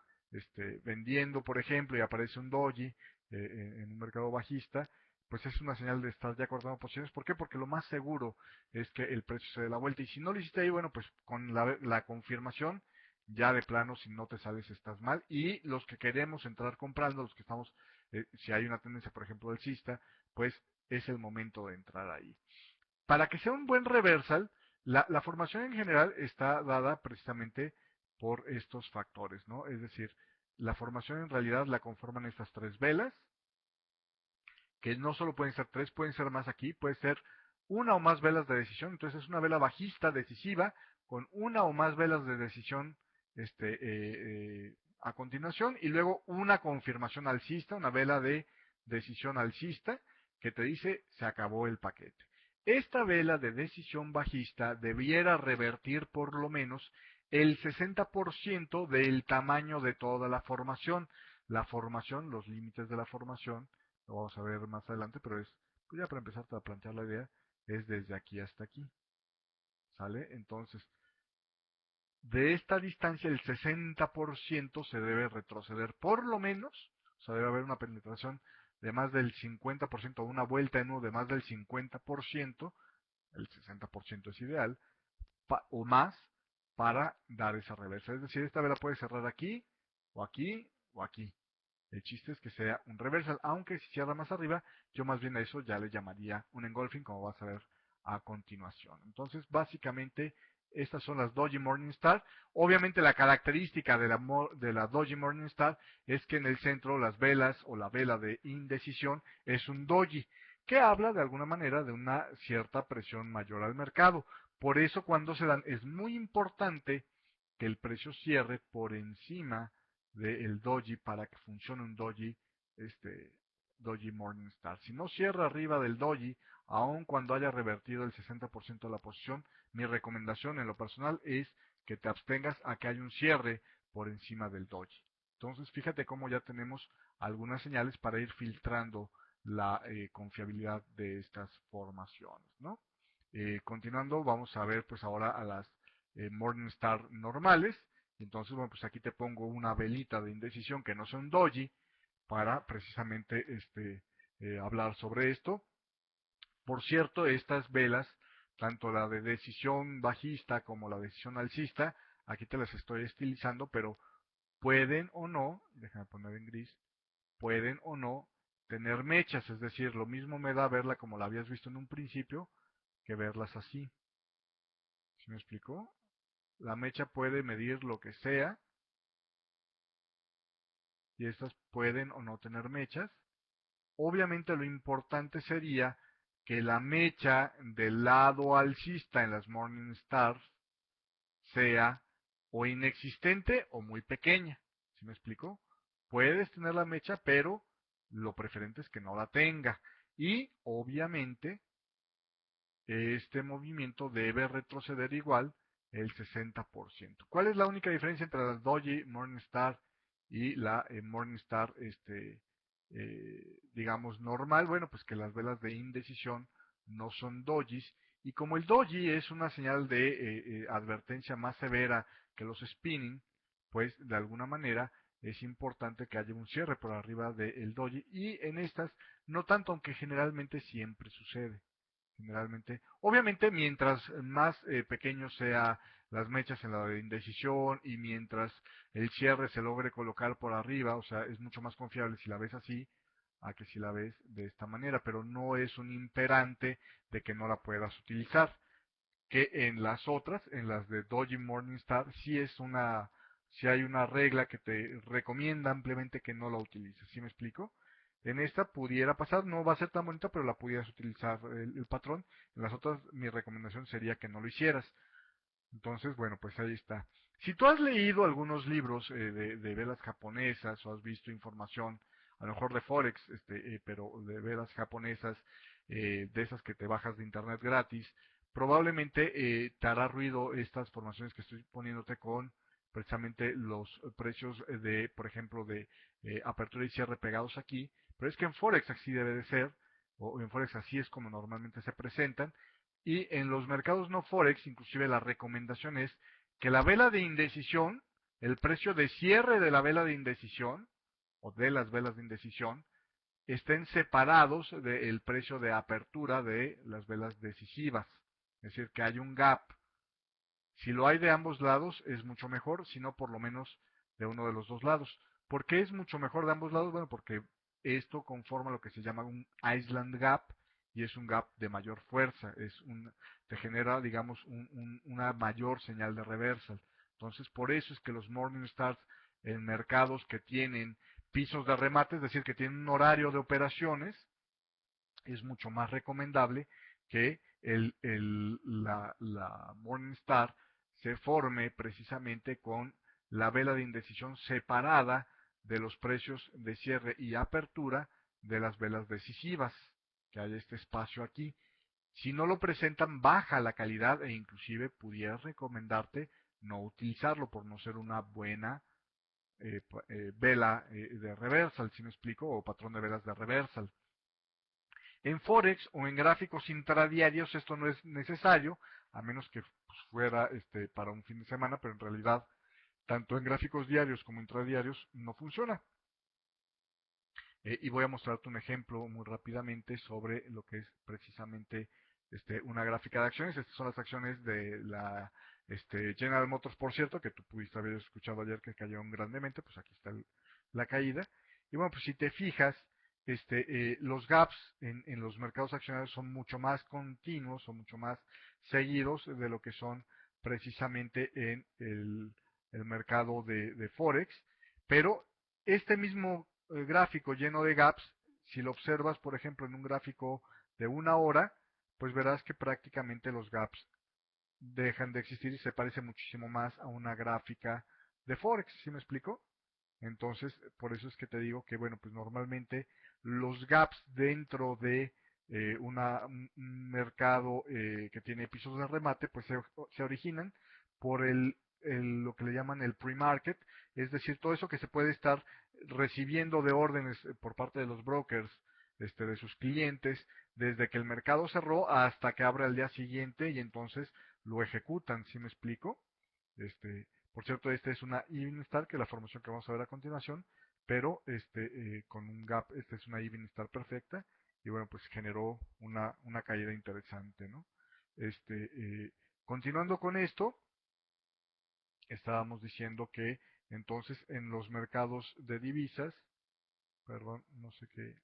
vendiendo, por ejemplo, y aparece un doji en un mercado bajista, pues es una señal de estar ya cortando posiciones. ¿Por qué? Porque lo más seguro es que el precio se dé la vuelta. Y si no lo hiciste ahí, bueno, pues con la confirmación, ya de plano, si no te sales, estás mal. Y los que queremos entrar comprando, los que estamos, si hay una tendencia, por ejemplo, alcista, pues es el momento de entrar ahí. Para que sea un buen reversal, la formación en general está dada precisamente por estos factores, ¿no? Es decir, la formación en realidad la conforman estas 3 velas, que no solo pueden ser 3, pueden ser más aquí, puede ser una o más velas de decisión, entonces es una vela bajista decisiva con una o más velas de decisión a continuación y luego una confirmación alcista, una vela de decisión alcista que te dice se acabó el paquete. Esta vela de decisión bajista debiera revertir por lo menos el 60% del tamaño de toda la formación. La formación, los límites de la formación, lo vamos a ver más adelante, pero es, pues ya para empezar a plantear la idea, es desde aquí hasta aquí, ¿sale? Entonces, de esta distancia el 60% se debe retroceder por lo menos, o sea, debe haber una penetración de más del 50%, una vuelta en U de más del 50%, el 60% es ideal, o más, para dar esa reversa. Es decir, esta vela puede cerrar aquí, o aquí, o aquí. El chiste es que sea un reversal, aunque si cierra más arriba, yo más bien a eso ya le llamaría un engulfing, como vas a ver a continuación. Entonces, básicamente, estas son las Doji Morningstar. Obviamente, la característica de la Doji Morningstar es que en el centro las velas o la vela de indecisión es un Doji, que habla de alguna manera de una cierta presión mayor al mercado. Por eso, cuando se dan, es muy importante que el precio cierre por encima del doji para que funcione un doji, doji Morningstar. Si no cierra arriba del doji, aun cuando haya revertido el 60% de la posición, mi recomendación en lo personal es que te abstengas a que haya un cierre por encima del doji. Entonces, fíjate cómo ya tenemos algunas señales para ir filtrando la confiabilidad de estas formaciones, ¿no? Continuando, vamos a ver pues ahora a las Morningstar normales. Entonces, bueno, pues aquí te pongo una velita de indecisión que no sea un doji para precisamente hablar sobre esto. Por cierto, estas velas, tanto la de decisión bajista como la decisión alcista, aquí te las estoy estilizando, pero pueden o no, déjame poner en gris, pueden o no tener mechas, es decir, lo mismo me da verla como la habías visto en un principio que verlas así. ¿Sí me explicó? La mecha puede medir lo que sea y estas pueden o no tener mechas. Obviamente lo importante sería que la mecha del lado alcista en las Morning Stars sea o inexistente o muy pequeña. ¿Sí me explico? Puedes tener la mecha, pero lo preferente es que no la tenga. y obviamente este movimiento debe retroceder igual el 60%. ¿Cuál es la única diferencia entre la Doji Morningstar y la Morningstar, digamos, normal? Bueno, pues que las velas de indecisión no son dojis, y como el doji es una señal de advertencia más severa que los spinning, pues de alguna manera es importante que haya un cierre por arriba del doji, y en estas no tanto, aunque generalmente siempre sucede. Generalmente, obviamente, mientras más pequeños sean las mechas en la de indecisión y mientras el cierre se logre colocar por arriba, o sea, es mucho más confiable si la ves así a que si la ves de esta manera, pero no es un imperante de que no la puedas utilizar. Que en las otras, en las de Doji Morningstar, sí hay una regla que te recomienda ampliamente que no la utilices. ¿Sí me explico? En esta pudiera pasar, no va a ser tan bonita, pero la pudieras utilizar el patrón. En las otras, mi recomendación sería que no lo hicieras. Entonces, bueno, pues ahí está. Si tú has leído algunos libros de velas japonesas o has visto información, a lo mejor de Forex, pero de velas japonesas, de esas que te bajas de internet gratis, probablemente te hará ruido estas formaciones que estoy poniéndote con precisamente los precios de, por ejemplo, de apertura y cierre pegados aquí, pero es que en Forex así debe de ser, o en Forex así es como normalmente se presentan, y en los mercados no Forex, inclusive la recomendación es que la vela de indecisión, el precio de cierre de la vela de indecisión, o de las velas de indecisión, estén separados del precio de apertura de las velas decisivas. Es decir, que hay un gap. Si lo hay de ambos lados es mucho mejor, si no por lo menos de uno de los dos lados. ¿Por qué es mucho mejor de ambos lados? Bueno, porque esto conforma lo que se llama un Island Gap y es un gap de mayor fuerza, te genera, digamos, una mayor señal de reversal. Entonces, por eso es que los Morning Stars en mercados que tienen pisos de remate, es decir, que tienen un horario de operaciones, es mucho más recomendable que la Morningstar se forme precisamente con la vela de indecisión separada de los precios de cierre y apertura de las velas decisivas, que hay este espacio aquí. Si no lo presentan, baja la calidad e inclusive pudiera recomendarte no utilizarlo por no ser una buena vela de reversal, si me explico, o patrón de velas de reversal. En Forex o en gráficos intradiarios esto no es necesario, a menos que pues, fuera para un fin de semana, pero en realidad tanto en gráficos diarios como intradiarios no funciona. Y voy a mostrarte un ejemplo muy rápidamente sobre lo que es precisamente una gráfica de acciones. Estas son las acciones de la General Motors, por cierto, que tú pudiste haber escuchado ayer que cayeron grandemente, pues aquí está la caída. Y bueno, pues si te fijas, los gaps en los mercados accionarios son mucho más continuos, son mucho más seguidos de lo que son precisamente en el mercado de Forex, pero este mismo gráfico lleno de gaps, si lo observas, por ejemplo, en un gráfico de una hora, pues verás que prácticamente los gaps dejan de existir y se parece muchísimo más a una gráfica de Forex, ¿sí me explico? Entonces, por eso es que te digo que, bueno, pues normalmente los gaps dentro de un mercado que tiene pisos de remate, pues se originan por lo que le llaman el pre-market, es decir, todo eso que se puede estar recibiendo de órdenes por parte de los brokers, de sus clientes, desde que el mercado cerró hasta que abre al día siguiente y entonces lo ejecutan, ¿sí me explico? Por cierto, esta es una Evening Star, que es la formación que vamos a ver a continuación, pero con un gap, esta es una Evening Star perfecta, y bueno, pues generó una caída interesante, ¿no? Continuando con esto, estábamos diciendo que entonces en los mercados de divisas, perdón, no sé qué,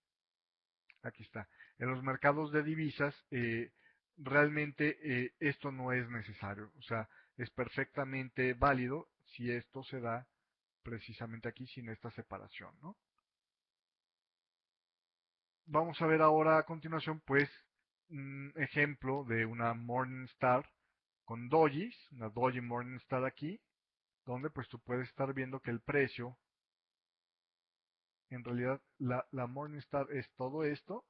aquí está, en los mercados de divisas, realmente esto no es necesario, o sea, es perfectamente válido si esto se da precisamente aquí sin esta separación, ¿no? Vamos a ver ahora a continuación, pues, un ejemplo de una Morningstar con dojis, una doji Morningstar aquí, donde pues tú puedes estar viendo que el precio, en realidad la Morningstar es todo esto,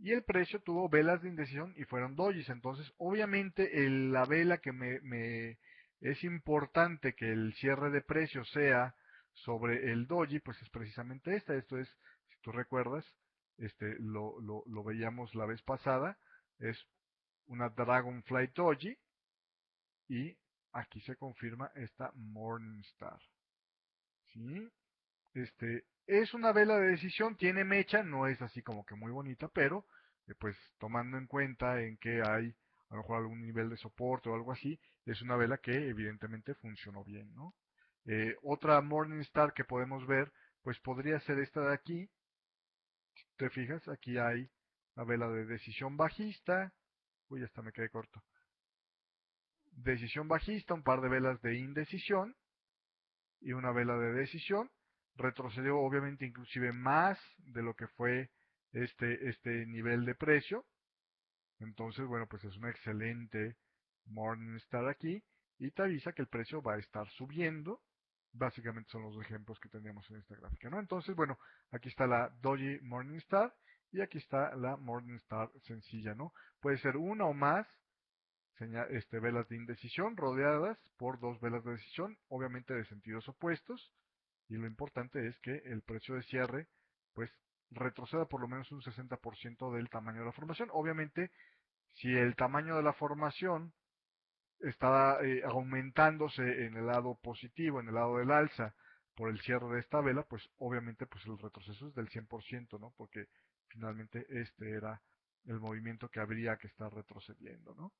y el precio tuvo velas de indecisión y fueron dojis. Entonces, obviamente, la vela que es importante que el cierre de precio sea sobre el doji, pues es precisamente esta. Esto es, si tú recuerdas, lo veíamos la vez pasada, es una Dragonfly Doji y aquí se confirma esta Morningstar. ¿Sí? Es una vela de decisión, tiene mecha, no es así como que muy bonita, pero pues tomando en cuenta en que hay a lo mejor algún nivel de soporte o algo así, es una vela que evidentemente funcionó bien, ¿no? Otra Morningstar que podemos ver, pues podría ser esta de aquí. Si te fijas, aquí hay la vela de decisión bajista. Uy, hasta me quedé corto. Decisión bajista, un par de velas de indecisión y una vela de decisión. Retrocedió obviamente inclusive más de lo que fue este nivel de precio. Entonces, bueno, pues es una excelente Morningstar aquí y te avisa que el precio va a estar subiendo. Básicamente son los ejemplos que tenemos en esta gráfica, ¿no? Entonces, bueno, aquí está la Doji Morningstar y aquí está la Morningstar sencilla, ¿no? Puede ser una o más velas de indecisión rodeadas por dos velas de decisión, obviamente de sentidos opuestos, y lo importante es que el precio de cierre pues retroceda por lo menos un 60% del tamaño de la formación. Obviamente, si el tamaño de la formación está aumentándose en el lado positivo, en el lado del alza, por el cierre de esta vela, pues obviamente pues el retroceso es del 100%, ¿no? Porque finalmente este era el movimiento que habría que estar retrocediendo, ¿no?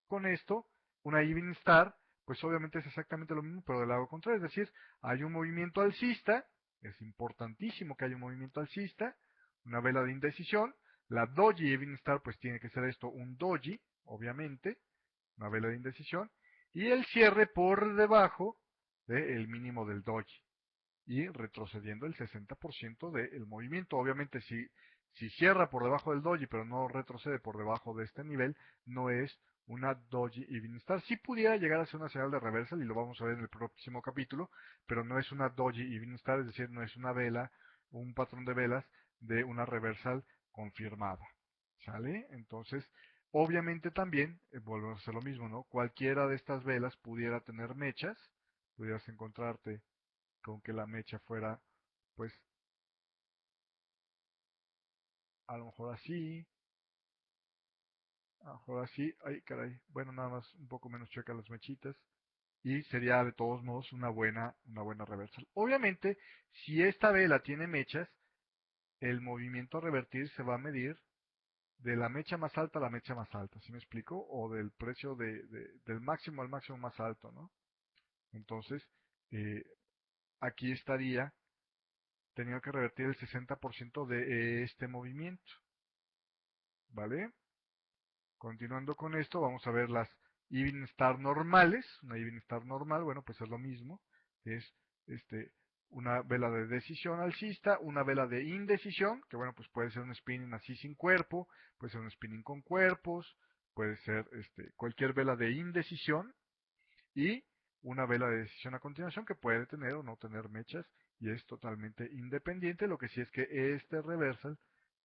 Con esto, una Evening Star, pues obviamente es exactamente lo mismo, pero del lado contrario, es decir, hay un movimiento alcista, es importantísimo que haya un movimiento alcista, una vela de indecisión, la Doji Evening Star pues tiene que ser esto, un Doji, obviamente, una vela de indecisión, y el cierre por debajo del mínimo del Doji y retrocediendo el 60% del movimiento. Obviamente, si cierra por debajo del doji, pero no retrocede por debajo de este nivel, no es una doji evening star. Sí pudiera llegar a ser una señal de reversal, y lo vamos a ver en el próximo capítulo, pero no es una doji evening star, es decir, no es una vela, un patrón de velas de una reversal confirmada. ¿Sale? Entonces, obviamente también, volvemos a hacer lo mismo, ¿no? Cualquiera de estas velas pudiera tener mechas, pudieras encontrarte con que la mecha fuera, pues, a lo mejor así, a lo mejor así, ay caray, bueno, nada más un poco menos chueca las mechitas, y sería de todos modos una buena reversal. Obviamente, si esta vela tiene mechas, el movimiento a revertir se va a medir de la mecha más alta a la mecha más alta, ¿sí me explico? O del precio del máximo al máximo más alto, ¿no? Entonces, eh, aquí estaría teniendo que revertir el 60% de este movimiento, ¿vale? Continuando con esto, vamos a ver las Evening Star normales. Una Evening Star normal, bueno, pues es lo mismo. Es este, una vela de decisión alcista, una vela de indecisión, que bueno, pues puede ser un spinning así sin cuerpo, puede ser un spinning con cuerpos, puede ser cualquier vela de indecisión y una vela de decisión a continuación que puede tener o no tener mechas y es totalmente independiente. Lo que sí es que este reversal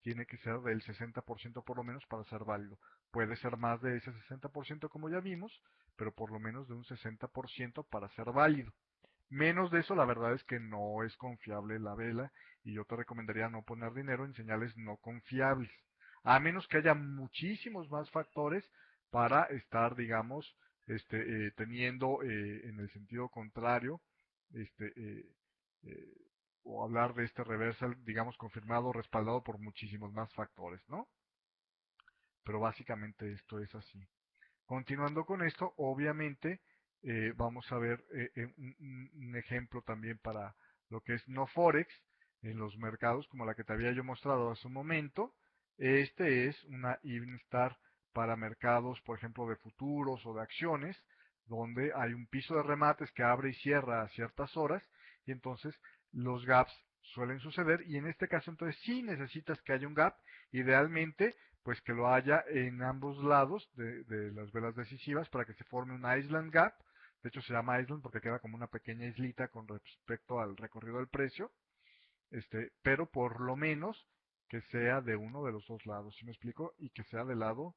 tiene que ser del 60% por lo menos para ser válido. Puede ser más de ese 60% como ya vimos, pero por lo menos de un 60% para ser válido. Menos de eso, la verdad es que no es confiable la vela y yo te recomendaría no poner dinero en señales no confiables, a menos que haya muchísimos más factores para estar, digamos, teniendo en el sentido contrario, este, eh, eh, o hablar de este reversal, digamos, confirmado, respaldado por muchísimos más factores, ¿no? Pero básicamente esto es así. Continuando con esto, obviamente vamos a ver un ejemplo también para lo que es no forex en los mercados, como la que te había yo mostrado hace un momento. Este es una Evening Star para mercados, por ejemplo, de futuros o de acciones, donde hay un piso de remates que abre y cierra a ciertas horas, y entonces los gaps suelen suceder, y en este caso entonces sí necesitas que haya un gap, idealmente pues que lo haya en ambos lados de las velas decisivas para que se forme un Island Gap. De hecho se llama Island porque queda como una pequeña islita con respecto al recorrido del precio. Pero por lo menos que sea de uno de los dos lados, ¿sí me explico? Y que sea del lado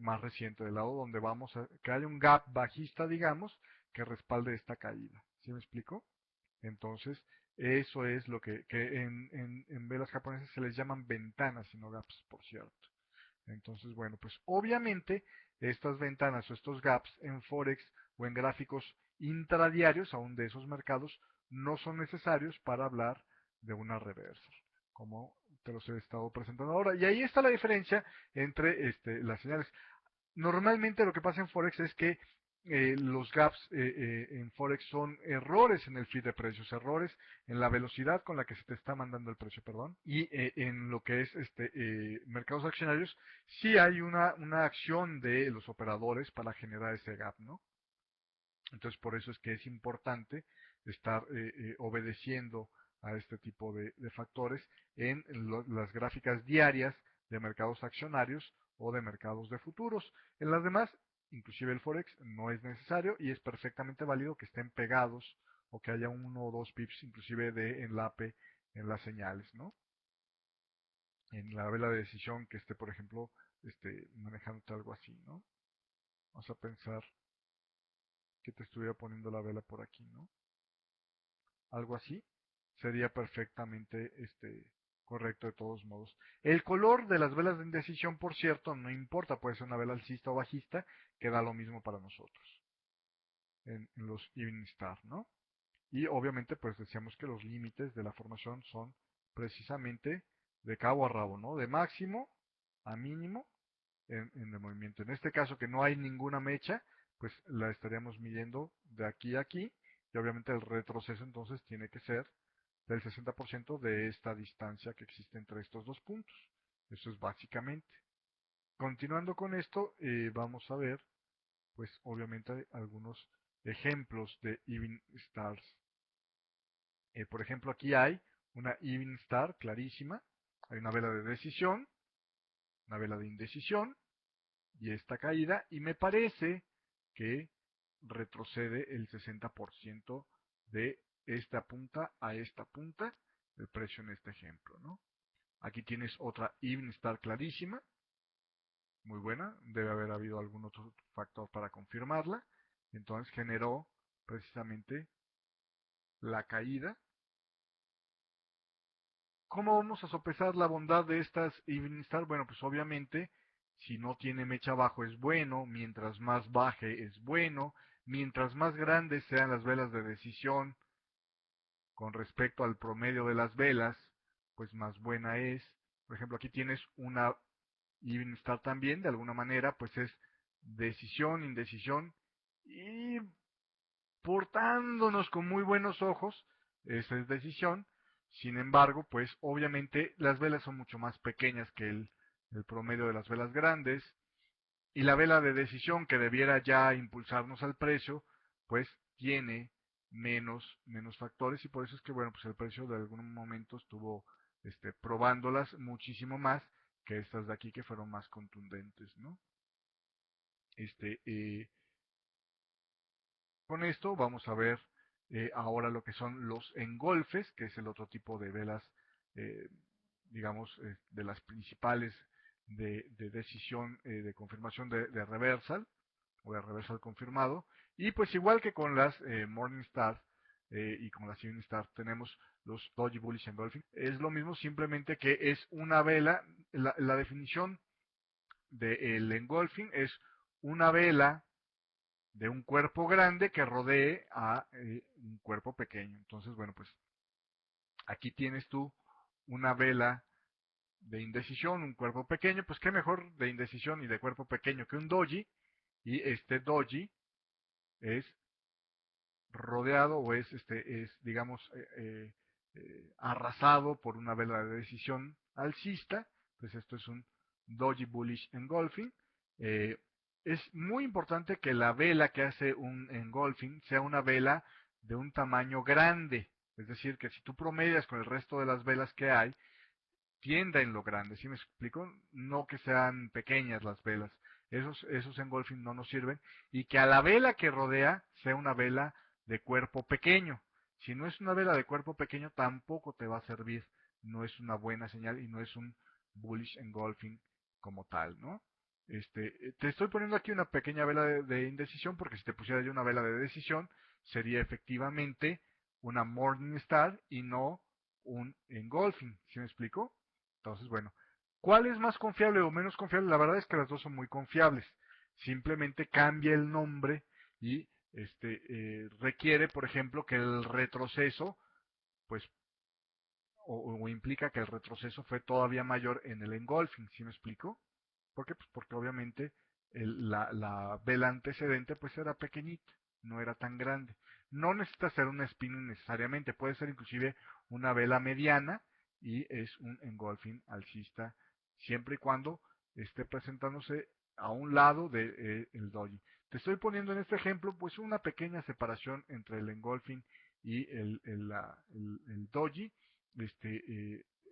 más reciente, del lado donde vamos a, que haya un gap bajista, digamos, que respalde esta caída, ¿sí me explico? Entonces, eso es lo que en velas japonesas se les llaman ventanas y no gaps, por cierto. Entonces, bueno, pues obviamente estas ventanas o estos gaps en Forex o en gráficos intradiarios, aún de esos mercados, no son necesarios para hablar de una reversal, como te los he estado presentando ahora. Y ahí está la diferencia entre las señales. Normalmente lo que pasa en Forex es que los gaps en Forex son errores en el feed de precios, errores en la velocidad con la que se te está mandando el precio, perdón. Y en lo que es mercados accionarios, sí hay una acción de los operadores para generar ese gap, ¿no? Entonces por eso es que es importante estar obedeciendo a este tipo de factores en las gráficas diarias de mercados accionarios o de mercados de futuros. En las demás, inclusive el Forex, no es necesario y es perfectamente válido que estén pegados o que haya uno o dos pips inclusive de enlape en las señales, ¿no? En la vela de decisión que esté, por ejemplo, manejando algo así, ¿no? Vamos a pensar que te estuviera poniendo la vela por aquí, ¿no? Algo así sería perfectamente correcto de todos modos. El color de las velas de indecisión, por cierto, no importa, puede ser una vela alcista o bajista, que da lo mismo para nosotros en los Evening Star, ¿no? Y obviamente, pues decíamos que los límites de la formación son precisamente de cabo a rabo, ¿no? De máximo a mínimo en el movimiento. En este caso que no hay ninguna mecha, pues la estaríamos midiendo de aquí a aquí y obviamente el retroceso entonces tiene que ser del 60% de esta distancia que existe entre estos dos puntos. Eso es básicamente. Continuando con esto, vamos a ver, pues obviamente algunos ejemplos de Even Stars. Por ejemplo, aquí hay una Even Star clarísima, hay una vela de decisión, una vela de indecisión, y esta caída, y me parece que retrocede el 60% de esta punta a esta punta, el precio en este ejemplo, ¿no? Aquí tienes otra Even Star clarísima, muy buena, debe haber habido algún otro factor para confirmarla, entonces generó precisamente la caída. ¿Cómo vamos a sopesar la bondad de estas Evening Star? Bueno, pues obviamente, si no tiene mecha abajo es bueno, mientras más baje es bueno, mientras más grandes sean las velas de decisión con respecto al promedio de las velas, pues más buena es. Por ejemplo, aquí tienes una Evening Star también, de alguna manera, pues es decisión, indecisión, y portándonos con muy buenos ojos, esa es decisión. Sin embargo, pues obviamente las velas son mucho más pequeñas que el promedio de las velas grandes y la vela de decisión que debiera ya impulsarnos al precio, pues tiene menos factores y por eso es que bueno, pues el precio de algún momento estuvo probándolas muchísimo más que estas de aquí que fueron más contundentes, ¿no? Este, eh, Con esto vamos a ver ahora lo que son los engolfes, que es el otro tipo de velas, eh, digamos, de las principales de decisión de confirmación de reversal o de reversal confirmado. Y pues igual que con las Morningstar y con las Evening Star tenemos los Doji Bullish Engulfing. Es lo mismo, simplemente que es una vela, la definición del engulfing es una vela de un cuerpo grande que rodee a un cuerpo pequeño. Entonces, bueno, pues aquí tienes tú una vela de indecisión, un cuerpo pequeño, pues qué mejor de indecisión y de cuerpo pequeño que un doji, y este doji es rodeado o es digamos, arrasado por una vela de decisión alcista, pues esto es un doji bullish engulfing. Eh, es muy importante que la vela que hace un engulfing sea una vela de un tamaño grande, es decir, que si tú promedias con el resto de las velas que hay, tienda en lo grande, ¿sí me explico? No que sean pequeñas las velas, esos engulfing no nos sirven, y que a la vela que rodea sea una vela de cuerpo pequeño. Si no es una vela de cuerpo pequeño, tampoco te va a servir no es una buena señal y no es un bullish engulfing como tal, ¿no? Te estoy poniendo aquí una pequeña vela de indecisión porque si te pusiera yo una vela de decisión sería efectivamente una Morningstar y no un engulfing, ¿sí me explico? Entonces, bueno, ¿cuál es más confiable o menos confiable? La verdad es que las dos son muy confiables. Simplemente cambia el nombre y requiere, por ejemplo, que el retroceso, pues, o implica que el retroceso fue todavía mayor en el engulfing, ¿sí me explico? ¿Por qué? Pues porque obviamente la vela antecedente pues era pequeñita, no era tan grande. No necesita ser un spinning necesariamente, puede ser inclusive una vela mediana y es un engulfing alcista siempre y cuando esté presentándose a un lado del doji. Te estoy poniendo en este ejemplo pues una pequeña separación entre el engulfing y el doji.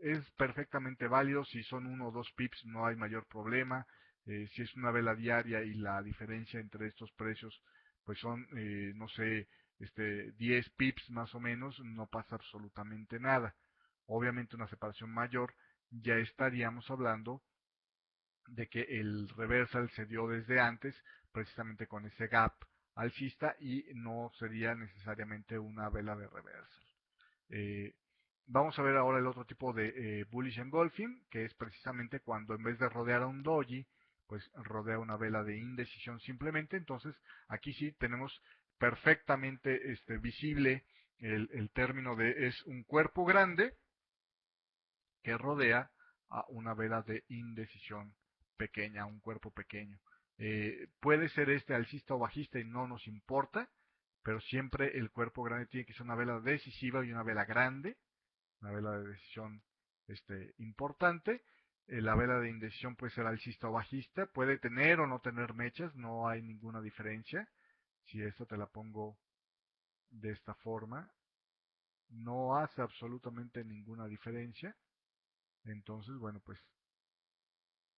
Es perfectamente válido, si son 1 o 2 pips no hay mayor problema. Si es una vela diaria y la diferencia entre estos precios pues son, no sé, 10 pips más o menos, no pasa absolutamente nada. Obviamente una separación mayor ya estaríamos hablando de que el reversal se dio desde antes, precisamente con ese gap alcista y no sería necesariamente una vela de reversal. Eh, Vamos a ver ahora el otro tipo de bullish engulfing, que es precisamente cuando en vez de rodear a un doji, pues rodea una vela de indecisión simplemente. Entonces aquí sí tenemos perfectamente visible el término de es un cuerpo grande que rodea a una vela de indecisión pequeña, un cuerpo pequeño. Puede ser alcista o bajista y no nos importa, pero siempre el cuerpo grande tiene que ser una vela decisiva y una vela grande, una vela de decisión importante. La vela de indecisión puede ser alcista o bajista, puede tener o no tener mechas, no hay ninguna diferencia. Si esta te la pongo de esta forma, no hace absolutamente ninguna diferencia. Entonces, bueno, pues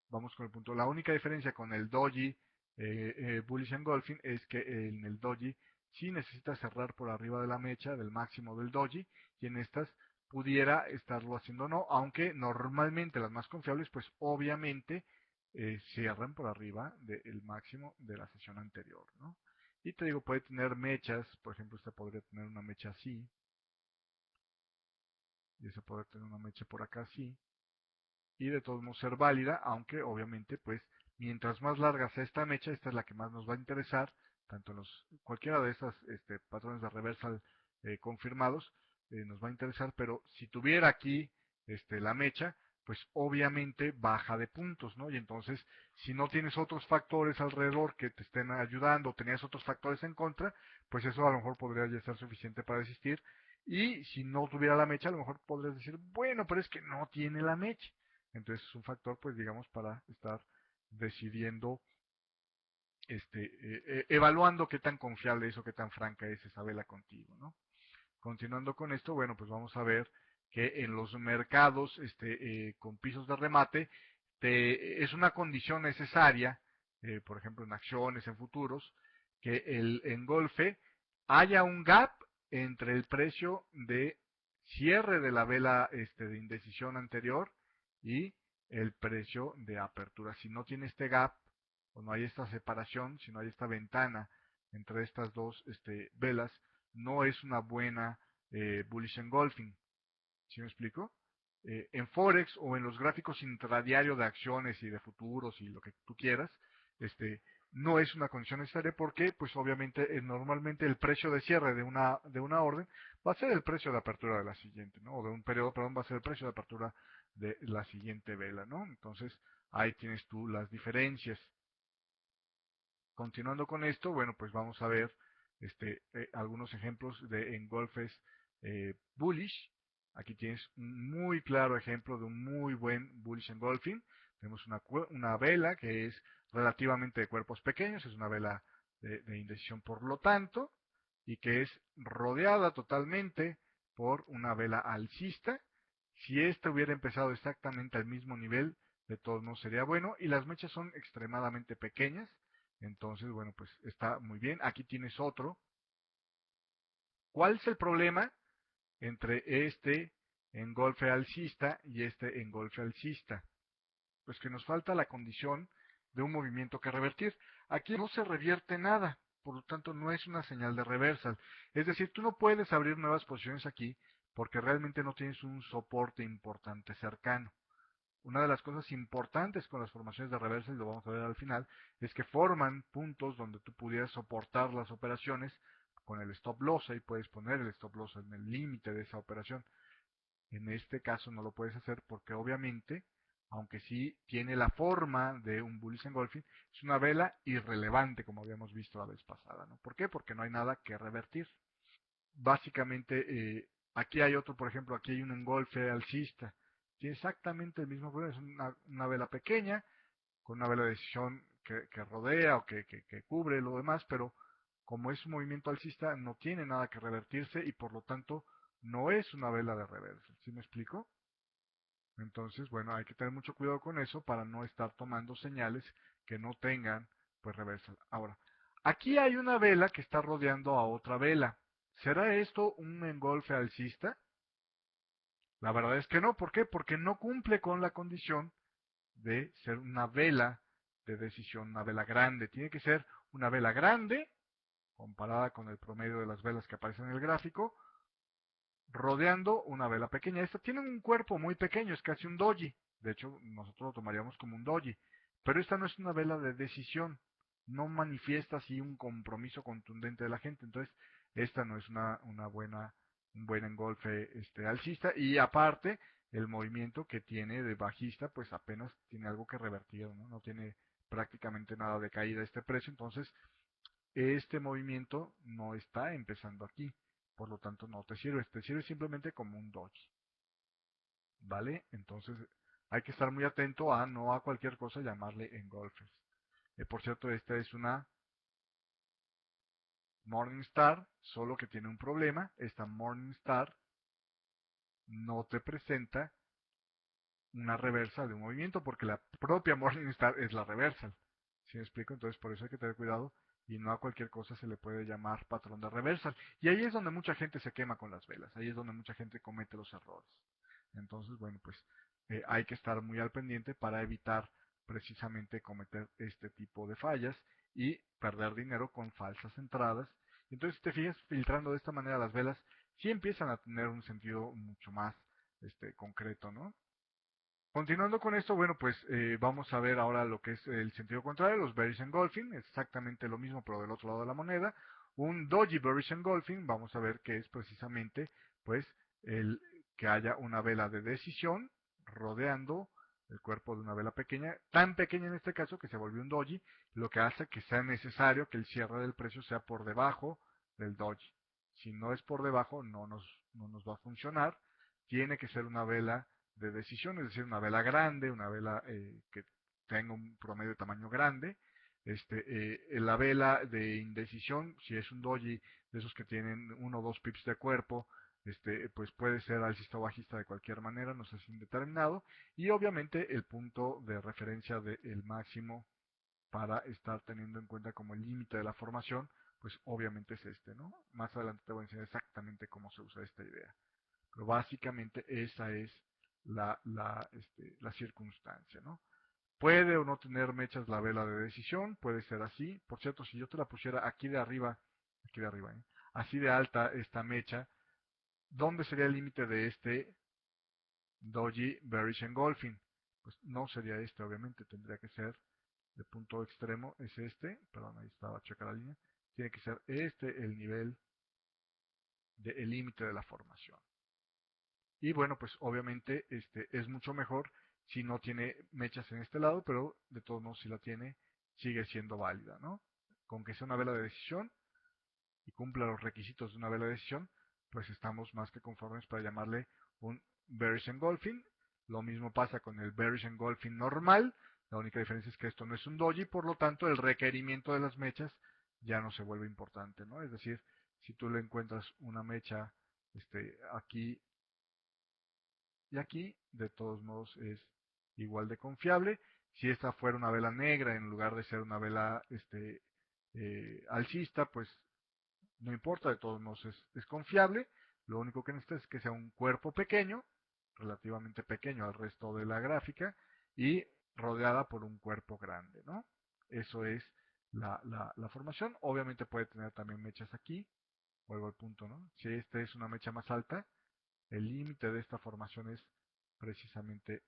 vamos con el punto. La única diferencia con el doji bullish engulfing es que en el doji sí necesita cerrar por arriba de la mecha del máximo del doji y en estas pudiera estarlo haciendo no, aunque normalmente las más confiables pues obviamente cierran por arriba del máximo de la sesión anterior, ¿no? Y te digo, puede tener mechas, por ejemplo, esta podría tener una mecha así, y esta podría tener una mecha por acá así, y de todos modos ser válida, aunque obviamente pues mientras más larga sea esta mecha, esta es la que más nos va a interesar, tanto en cualquiera de estos patrones de reversal confirmados, nos va a interesar, pero si tuviera aquí la mecha, pues obviamente baja de puntos, ¿no? Y entonces, si no tienes otros factores alrededor que te estén ayudando, tenías otros factores en contra, pues eso a lo mejor podría ya ser suficiente para desistir. Y si no tuviera la mecha, a lo mejor podrías decir, bueno, pero es que no tiene la mecha. Entonces es un factor, pues digamos, para estar decidiendo, evaluando qué tan confiable es o qué tan franca es esa vela contigo, ¿no? Continuando con esto, bueno, pues vamos a ver que en los mercados con pisos de remate es una condición necesaria, por ejemplo en acciones, en futuros, que el engolfe haya un gap entre el precio de cierre de la vela de indecisión anterior y el precio de apertura. Si no tiene este gap o no hay esta separación, si no hay esta ventana entre estas dos velas, no es una buena bullish engulfing. ¿Sí me explico? En Forex o en los gráficos intradiario de acciones y de futuros y lo que tú quieras, no es una condición necesaria porque, pues obviamente, normalmente el precio de cierre de una orden va a ser el precio de apertura de la siguiente, ¿no? O de un periodo, perdón, va a ser el precio de apertura de la siguiente vela, ¿no? Entonces, ahí tienes tú las diferencias. Continuando con esto, bueno, pues vamos a ver algunos ejemplos de engolfes bullish. Aquí tienes un muy claro ejemplo de un muy buen bullish engulfing. Tenemos una vela que es relativamente de cuerpos pequeños, es una vela de indecisión por lo tanto, y que es rodeada totalmente por una vela alcista. Si esta hubiera empezado exactamente al mismo nivel, de todos modos sería bueno, y las mechas son extremadamente pequeñas, entonces, bueno, pues está muy bien. Aquí tienes otro. ¿Cuál es el problema entre engolfe alcista y este engolfe alcista. Pues que nos falta la condición de un movimiento que revertir. Aquí no se revierte nada, por lo tanto no es una señal de reversal. Es decir, tú no puedes abrir nuevas posiciones aquí porque realmente no tienes un soporte importante cercano. Una de las cosas importantes con las formaciones de reversal, y lo vamos a ver al final, es que forman puntos donde tú pudieras soportar las operaciones con el stop loss. Ahí puedes poner el stop loss en el límite de esa operación. En este caso no lo puedes hacer porque obviamente, aunque sí tiene la forma de un bullish engulfing, es una vela irrelevante como habíamos visto la vez pasada, ¿no? ¿Por qué? Porque no hay nada que revertir. Básicamente, aquí hay otro, por ejemplo, aquí hay un engolfe alcista. Tiene exactamente el mismo problema, es una vela pequeña, con una vela de decisión que rodea o que cubre lo demás, pero como es un movimiento alcista, no tiene nada que revertirse y por lo tanto no es una vela de reversal. ¿Sí me explico? Entonces, bueno, hay que tener mucho cuidado con eso para no estar tomando señales que no tengan pues reversal. Ahora, aquí hay una vela que está rodeando a otra vela. ¿Será esto un engolfe alcista? La verdad es que no. ¿Por qué? Porque no cumple con la condición de ser una vela de decisión, una vela grande. Tiene que ser una vela grande, comparada con el promedio de las velas que aparecen en el gráfico, rodeando una vela pequeña. Esta tiene un cuerpo muy pequeño, es casi un doji. De hecho, nosotros lo tomaríamos como un doji. Pero esta no es una vela de decisión. No manifiesta así un compromiso contundente de la gente. Entonces, esta no es un buen engolfe alcista. Y aparte, el movimiento que tiene de bajista, pues apenas tiene algo que revertir, ¿no? No tiene prácticamente nada de caída este precio. Entonces, este movimiento no está empezando aquí, por lo tanto no te sirve simplemente como un doji, ¿vale? Entonces hay que estar muy atento a no a cualquier cosa llamarle engolfes. Por cierto, esta es una Morningstar, solo que tiene un problema. Esta Morningstar no te presenta una reversa de un movimiento porque la propia Morningstar es la reversal. ¿Sí me explico? Entonces por eso hay que tener cuidado y no a cualquier cosa se le puede llamar patrón de reversal. Y ahí es donde mucha gente se quema con las velas, ahí es donde mucha gente comete los errores. Entonces, bueno, pues hay que estar muy al pendiente para evitar precisamente cometer este tipo de fallas y perder dinero con falsas entradas. Entonces, si te fijas, filtrando de esta manera las velas, sí empiezan a tener un sentido mucho más concreto, ¿no? Continuando con esto, bueno, pues vamos a ver ahora lo que es el sentido contrario, los bearish engulfing, exactamente lo mismo pero del otro lado de la moneda. Un doji bearish engulfing, vamos a ver que es precisamente pues el que haya una vela de decisión rodeando el cuerpo de una vela pequeña, tan pequeña en este caso que se volvió un doji, lo que hace que sea necesario que el cierre del precio sea por debajo del doji. Si no es por debajo, no nos va a funcionar. Tiene que ser una vela de decisión, es decir, una vela grande, una vela que tenga un promedio de tamaño grande. La vela de indecisión, si es un doji de esos que tienen uno o dos pips de cuerpo, pues puede ser alcista o bajista de cualquier manera, no sé si indeterminado. Y obviamente el punto de referencia del máximo para estar teniendo en cuenta como el límite de la formación, pues obviamente es este, ¿no? Más adelante te voy a enseñar exactamente cómo se usa esta idea. Pero básicamente esa es la circunstancia, ¿no? Puede o no tener mechas la vela de decisión, puede ser así. Por cierto, si yo te la pusiera aquí de arriba, ¿eh? Así de alta esta mecha, ¿dónde sería el límite de este doji bearish engulfing? Pues no sería este, obviamente, tendría que ser de punto extremo, es este, perdón, ahí estaba, checa la línea, tiene que ser este el nivel del límite de la formación. Y bueno, pues obviamente es mucho mejor si no tiene mechas en este lado, pero de todos modos si la tiene, sigue siendo válida, ¿no? Con que sea una vela de decisión y cumpla los requisitos de una vela de decisión, pues estamos más que conformes para llamarle un bearish engulfing. Lo mismo pasa con el bearish engulfing normal, la única diferencia es que esto no es un doji, por lo tanto el requerimiento de las mechas ya no se vuelve importante, ¿no? Es decir, si tú le encuentras una mecha aquí y aquí, de todos modos, es igual de confiable. Si esta fuera una vela negra en lugar de ser una vela alcista, pues no importa, de todos modos es confiable. Lo único que necesita es que sea un cuerpo pequeño relativamente pequeño al resto de la gráfica y rodeada por un cuerpo grande, ¿no? Eso es la formación. Obviamente puede tener también mechas aquí, vuelvo al punto, ¿no? Si esta es una mecha más alta, el límite de esta formación es precisamente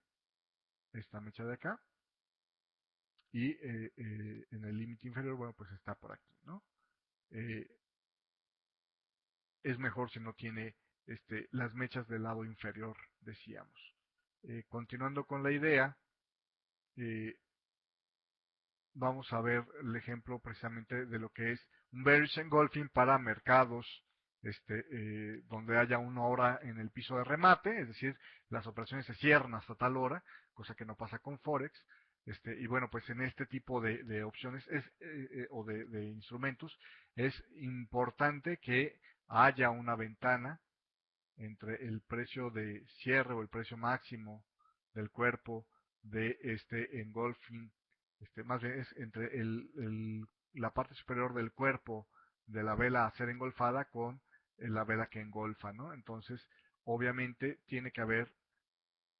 esta mecha de acá, y en el límite inferior, bueno, pues está por aquí, ¿no? Eh, es mejor si no tiene las mechas del lado inferior, decíamos. Continuando con la idea, eh, vamos a ver el ejemplo precisamente de lo que es un bearish engulfing para mercados donde haya una hora en el piso de remate, es decir, las operaciones se cierran hasta tal hora, cosa que no pasa con Forex. Y bueno, pues en este tipo de opciones o de instrumentos es importante que haya una ventana entre el precio de cierre o el precio máximo del cuerpo de este engulfing, más bien es entre la parte superior del cuerpo de la vela a ser engolfada con la vela que engolfa, ¿no? Entonces, obviamente tiene que haber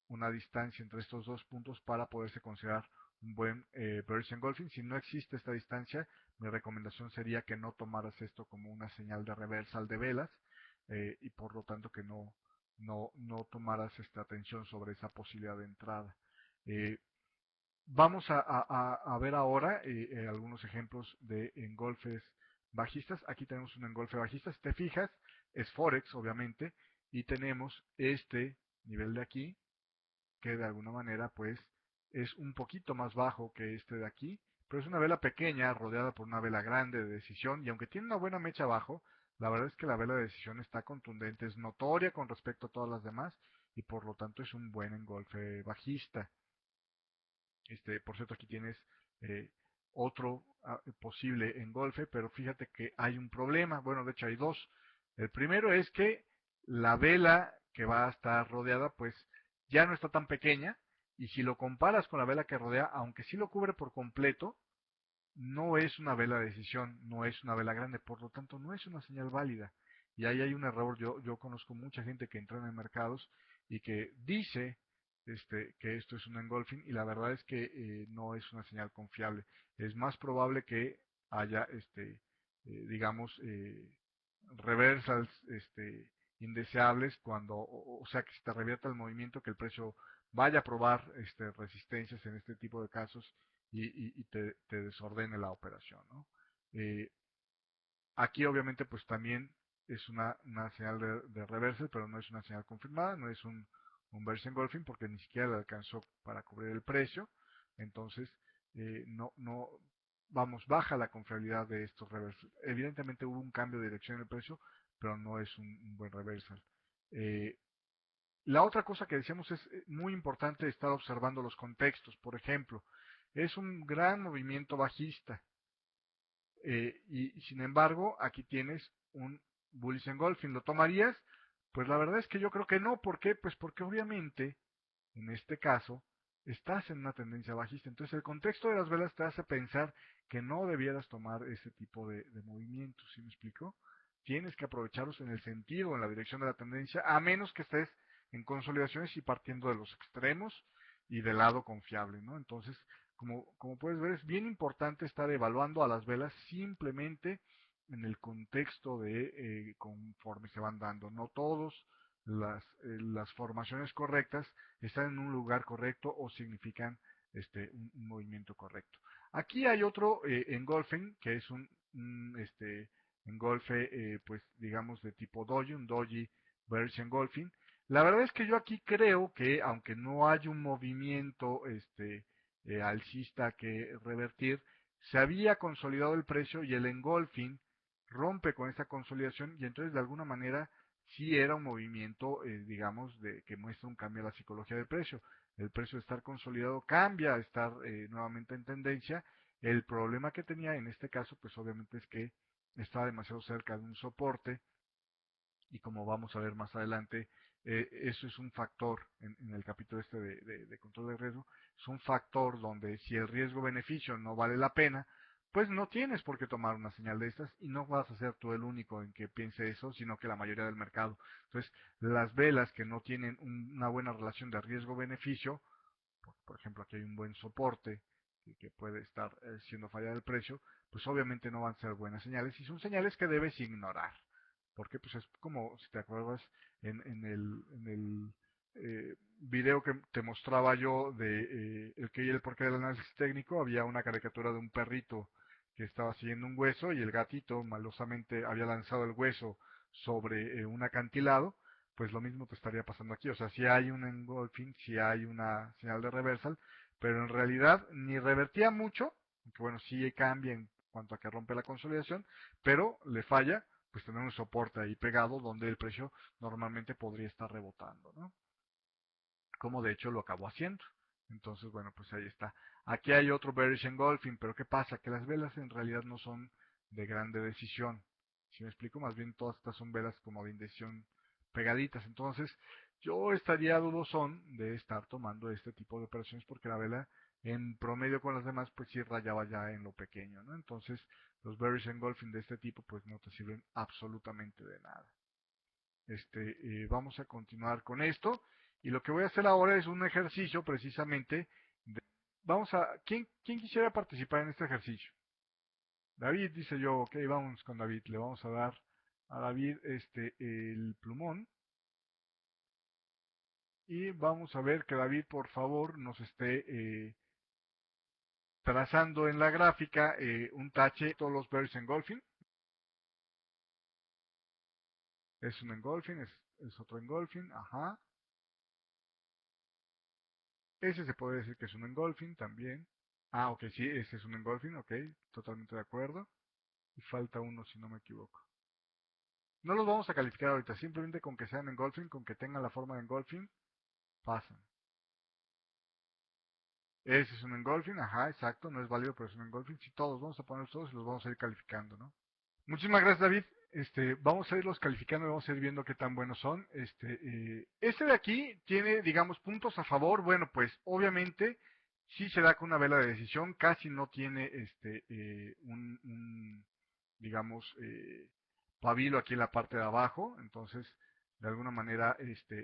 una distancia entre estos dos puntos para poderse considerar un buen bearish engulfing. Si no existe esta distancia, mi recomendación sería que no tomaras esto como una señal de reversal de velas, y por lo tanto que no tomaras esta atención sobre esa posibilidad de entrada. Eh, Vamos a ver ahora algunos ejemplos de engolfes bajistas. Aquí tenemos un engolfe bajista. Si te fijas, es Forex, obviamente, y tenemos este nivel de aquí, que de alguna manera pues es un poquito más bajo que este de aquí, pero es una vela pequeña rodeada por una vela grande de decisión, y aunque tiene una buena mecha abajo, la verdad es que la vela de decisión está contundente, es notoria con respecto a todas las demás, y por lo tanto es un buen engolfe bajista. Por cierto, aquí tienes eh, otro posible engolfe, pero fíjate que hay un problema. Bueno, de hecho hay dos. El primero es que la vela que va a estar rodeada, pues ya no está tan pequeña, y si lo comparas con la vela que rodea, aunque sí lo cubre por completo, no es una vela de decisión, no es una vela grande, por lo tanto no es una señal válida. Y ahí hay un error. Yo conozco mucha gente que entra en mercados y que dice que esto es un engulfing, y la verdad es que no es una señal confiable. Es más probable que haya, digamos, reversals indeseables cuando, o sea, que se te revierta el movimiento, que el precio vaya a probar resistencias en este tipo de casos y te desordene la operación, ¿no? Eh, Aquí obviamente pues también es una señal de reversal, pero no es una señal confirmada, no es un bearish engulfing porque ni siquiera le alcanzó para cubrir el precio. Entonces, no, vamos, baja la confiabilidad de estos reversals. Evidentemente hubo un cambio de dirección en el precio, pero no es un buen reversal. Eh, la otra cosa que decíamos es muy importante estar observando los contextos. Por ejemplo, es un gran movimiento bajista, y sin embargo aquí tienes un bullish engulfing. ¿Lo tomarías? Pues la verdad es que yo creo que no. ¿Por qué? Pues porque obviamente en este caso estás en una tendencia bajista. Entonces el contexto de las velas te hace pensar que no debieras tomar ese tipo de movimientos. ¿Sí me explico? Tienes que aprovecharlos en el sentido, en la dirección de la tendencia, a menos que estés en consolidaciones y partiendo de los extremos y del lado confiable, ¿no? Entonces, como puedes ver, es bien importante estar evaluando a las velas simplemente en el contexto de conforme se van dando. No todos las formaciones correctas están en un lugar correcto o significan un movimiento correcto. Aquí hay otro engolfing, que es un engolfe, pues digamos de tipo doji, un doji bearish engolfing. La verdad es que yo aquí creo que aunque no hay un movimiento alcista que revertir, se había consolidado el precio y el engolfing rompe con esta consolidación, y entonces de alguna manera sí era un movimiento, digamos, que muestra un cambio en la psicología del precio. El precio de estar consolidado cambia a estar nuevamente en tendencia. El problema que tenía en este caso, pues obviamente es que estaba demasiado cerca de un soporte, y como vamos a ver más adelante, eso es un factor en el capítulo de control de riesgo, es un factor donde si el riesgo-beneficio no vale la pena, pues no tienes por qué tomar una señal de estas y no vas a ser tú el único en que piense eso, sino que la mayoría del mercado. Entonces, las velas que no tienen una buena relación de riesgo-beneficio, por ejemplo, aquí hay un buen soporte que puede estar siendo fallado el precio, pues obviamente no van a ser buenas señales y son señales que debes ignorar. Porque pues es como, si te acuerdas, en el video que te mostraba yo de el qué y el porqué del análisis técnico, había una caricatura de un perrito que estaba siguiendo un hueso y el gatito malosamente había lanzado el hueso sobre un acantilado. Pues lo mismo te estaría pasando aquí. O sea, si hay un engulfing, si hay una señal de reversal, pero en realidad ni revertía mucho, aunque bueno, sí cambia en cuanto a que rompe la consolidación, pero le falla, pues tener un soporte ahí pegado donde el precio normalmente podría estar rebotando, ¿no? Como de hecho lo acabó haciendo. Entonces, bueno, pues ahí está. Aquí hay otro bearish engulfing, pero ¿qué pasa? Que las velas en realidad no son de grande decisión. Si me explico, más bien todas estas son velas como de indecisión pegaditas. Entonces, yo estaría dudosón de estar tomando este tipo de operaciones porque la vela en promedio con las demás pues sí rayaba ya en lo pequeño, ¿no? Entonces, los bearish engulfing de este tipo pues no te sirven absolutamente de nada. Vamos a continuar con esto y lo que voy a hacer ahora es un ejercicio precisamente de, vamos a, ¿quién quisiera participar en este ejercicio? David, dice yo, ok, vamos con David, le vamos a dar a David el plumón y vamos a ver que David por favor nos esté trazando en la gráfica un tache, todos los bears engulfing, es un engulfing, es otro engulfing, ajá, ese se puede decir que es un engulfing también. Ah, ok, sí, ese es un engulfing, ok, totalmente de acuerdo. Y falta uno si no me equivoco. No los vamos a calificar ahorita, simplemente con que sean engulfing, con que tengan la forma de engulfing, pasan. Ese es un engulfing, ajá, exacto, no es válido, pero es un engulfing. Si todos, vamos a poner todos y los vamos a ir calificando, ¿no? Muchísimas gracias, David. Vamos a irlos calificando y vamos a ir viendo qué tan buenos son. Este de aquí tiene, digamos, puntos a favor. Bueno, pues obviamente sí se da con una vela de decisión, casi no tiene digamos, pabilo aquí en la parte de abajo. Entonces, de alguna manera,